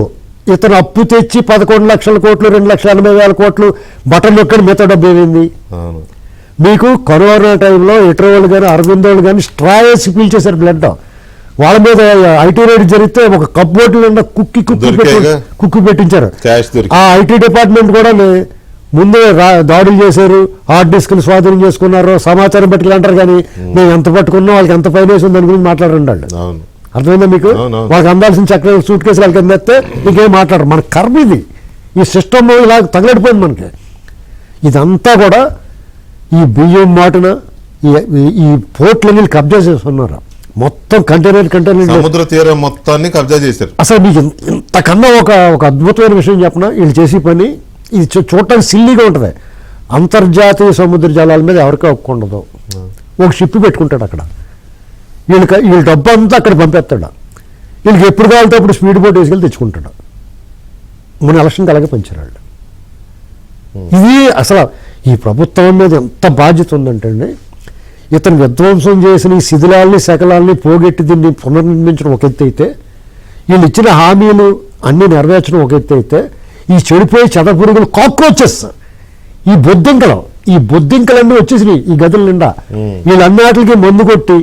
ఇతను అప్పు తెచ్చి 11 లక్షల కోట్లు, 2,80,000 కోట్లు బటన్ నొక్కడి మిగతా డబ్బు ఏమైంది? మీకు కరోనా టైంలో ఎట్రోళ్ళు కానీ అరవిందోళ్ళు కానీ స్ట్రా వేసి పీల్చేశారు బ్లడ్. వాళ్ళ మీద ఐటీ రైడ్ జరిగితే ఒక కప్బోర్డు నిండా కుక్కి పెట్టించారు. ఆ ఐటీ డిపార్ట్మెంట్ కూడా ముందే దాడులు చేశారు, హార్డ్ డిస్క్లు స్వాధీనం చేసుకున్నారు, సమాచారం పట్టుకుని అంటారు. కానీ మేము ఎంత పట్టుకున్నా వాళ్ళకి ఎంత ఫైన్ వేసి దాని గురించి మాట్లాడండి వాళ్ళు. అర్థమైందా మీకు? వాళ్ళకి అందాల్సిన చక్ర సూట్ కేసులు వాళ్ళకి అందిస్తే ఇంకేం మాట్లాడరు. మన కర్మ ఇది, ఈ సిస్టమ్ ఇలా తగలడిపోయింది మనకి. ఇదంతా కూడా ఈ బియ్యం మాటన ఈ పోర్ట్లని కబ్జా చేస్తున్నారు. మొత్తం కంటైనర్ సముద్ర తీరం మొత్తాన్ని కబ్జా చేశారు. అసలు మీకు ఇంతకన్నా ఒక అద్భుతమైన విషయం చెప్పిన, వీళ్ళు చేసే పని ఇది చూడటానికి సిల్లీగా ఉంటుంది. అంతర్జాతీయ సముద్ర జలాల మీద ఎవరికీ ఒప్పుకుండదు. ఒక షిప్ పెట్టుకుంటాడు అక్కడ, వీళ్ళ డబ్బు అంతా అక్కడ పంపేస్తాడు. వీళ్ళకి ఎప్పుడు కావాలంటే అప్పుడు స్పీడ్ బోట్ వేసుకెళ్ళి తెచ్చుకుంటాడు. మన ఎలక్షన్కి అలాగే పంచారు. ఇది అసలు ఈ ప్రభుత్వం మీద ఎంత బాధ్యత ఉందంటే అండి, ఇతను విధ్వంసం చేసిన ఈ శిథిలాల్ని శకలాల్ని పోగొట్టి దీన్ని పునర్నిర్మించడం ఒక ఎత్తు అయితే, వీళ్ళు ఇచ్చిన హామీలు అన్నీ నెరవేర్చడం ఒక ఎత్తు అయితే, ఈ చెడిపోయి చెదపురుగులు కాక్రోచెస్, ఈ బొద్దింకలన్నీ వచ్చేసినాయి ఈ గదుల నిండా. వీళ్ళన్నిటికి మందు కొట్టి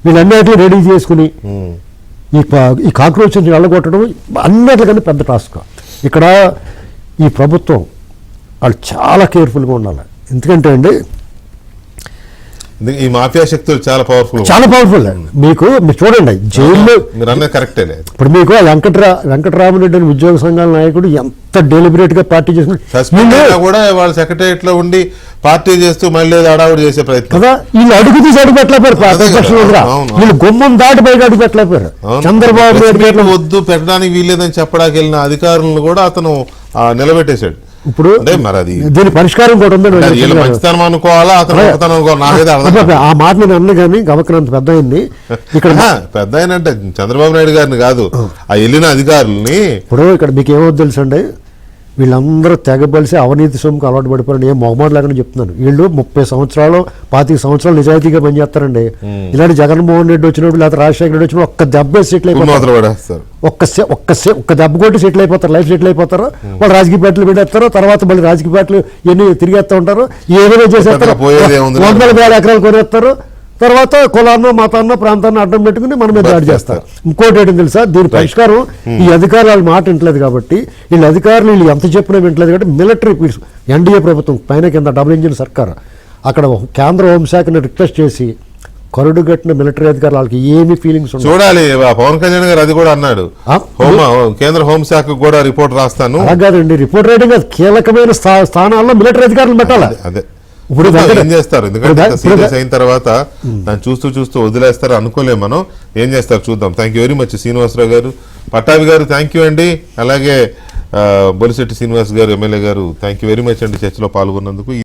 వీళ్ళన్నిటిని రెడీ చేసుకుని ఈ కాక్రోచెస్ వెళ్ళగొట్టడం అన్నిటికన్నా పెద్ద టాస్క్. ఇక్కడ ఈ ప్రభుత్వం వాళ్ళు చాలా కేర్ఫుల్గా ఉండాలి. ఎందుకంటే అండి ఈ మాఫియా శక్తులు చాలా పవర్ఫుల్ మీరు చూడండి జైల్లో కరెక్టే. ఇప్పుడు మీకు వెంకటరామరెడ్డి అని ఉద్యోగ సంఘాల నాయకుడు ఎంత డెలిబరేట్ గా పార్టీ చేసుకుంటారు కూడా వాళ్ళ సెక్రటరియట్ లో ఉండి పార్టీ చేస్తూ మళ్ళీ హడావుడి చేసే ప్రయత్నం కదా. వీళ్ళు అడుగు తీసి అడుగు పెట్టలేపారు, వీళ్ళు గుమ్మం దాటి పైకి అడుగు పెట్టలేపారు. చంద్రబాబు నాయుడు వద్దు పెట్టడానికి వీల్లేదని చెప్పడానికి వెళ్ళిన అధికారులను కూడా అతను నిలబెట్టేశాడు. ఇప్పుడు దీని పరిష్కారం కూడా ఉందండి. ఆ మాట నేను అన్న కానీ గమకనంత పెద్ద అయింది ఇక్కడ. పెద్ద అంటే చంద్రబాబు నాయుడు గారిని కాదు, ఆ వెళ్ళిన అధికారులని. ఇప్పుడు ఇక్కడ మీకు ఏమవుతుంది తెలుసండి, వీళ్ళందరూ తెగబలిసి అవినీతి సొమ్ముకు అలవాటు పడిపోయారు. ఏం మొహమాట లేకుండా చెప్తున్నాను. వీళ్ళు 30 సంవత్సరాలు 25 సంవత్సరాలు నిజాయితీగా పనిచేస్తారండి. ఇలాంటి జగన్మోహన్ రెడ్డి వచ్చినప్పుడు లేదా రాజశేఖర రెడ్డి వచ్చినప్పుడు ఒక్క దెబ్బ సెటిల్ అయిపోతారు, ఒక్క దెబ్బ కొట్టి సెటిల్ అయిపోతారు, లైఫ్ సెటిల్ అయిపోతారు. వాళ్ళు రాజకీయ పార్టీలు పెట్టేస్తారు, తర్వాత మళ్ళీ రాజకీయ పార్టీలు ఎన్ని తిరిగేస్తూ ఉంటారు, ఏదైనా చేసేస్తారు, 100,000 ఎకరాలు కొనేస్తారు. తర్వాత కులాన్నో మతాన్నో ప్రాంతాన్ని అడ్డం పెట్టుకుని మన మీద దాడి చేస్తారు. ఇంకోటి ఏంటో తెలుసా, దీని పరిష్కారం ఈ అధికారులు వాళ్ళ మాట వింటలేదు కాబట్టి, వీళ్ళ అధికారులు వీళ్ళు ఎంత చెప్పినా వింటలేదు కాబట్టి మిలిటరీ పీస్ ఎన్డీఏ ప్రభుత్వం పైన కింద డబుల్ ఇంజిన్ సర్కార్ అక్కడ కేంద్ర హోంశాఖని రిక్వెస్ట్ చేసి కరుడు కట్టిన మిలిటరీ అధికారులు వాళ్ళకి ఏమి ఫీలింగ్స్ చూడాలి. పవన్ కళ్యాణ్ గారు అది కూడా అన్నాడు, కేంద్ర హోంశాఖ కూడా రిపోర్ట్ రాస్తాను. అలా కాదండి, రిపోర్ట్ రైటింగ్ కాదు, కీలకమైన స్థానాల్లో మిలిటరీ అధికారులు పెట్టాలి. అదే ఇప్పుడు ఏం చేస్తారు, ఎందుకంటే సీరియస్ అయిన తర్వాత దాన్ని చూస్తూ వదిలేస్తారు అనుకోలేము మనం. ఏం చేస్తారు చూద్దాం. Thank you very much Srinivasarao గారు, పట్టాభి గారు థ్యాంక్ యూ అండి, అలాగే బొలిశెట్టి శ్రీనివాస్ గారు ఎమ్మెల్యే గారు థ్యాంక్ యూ వెరీ మచ్ అండి చర్చలో పాల్గొన్నందుకు.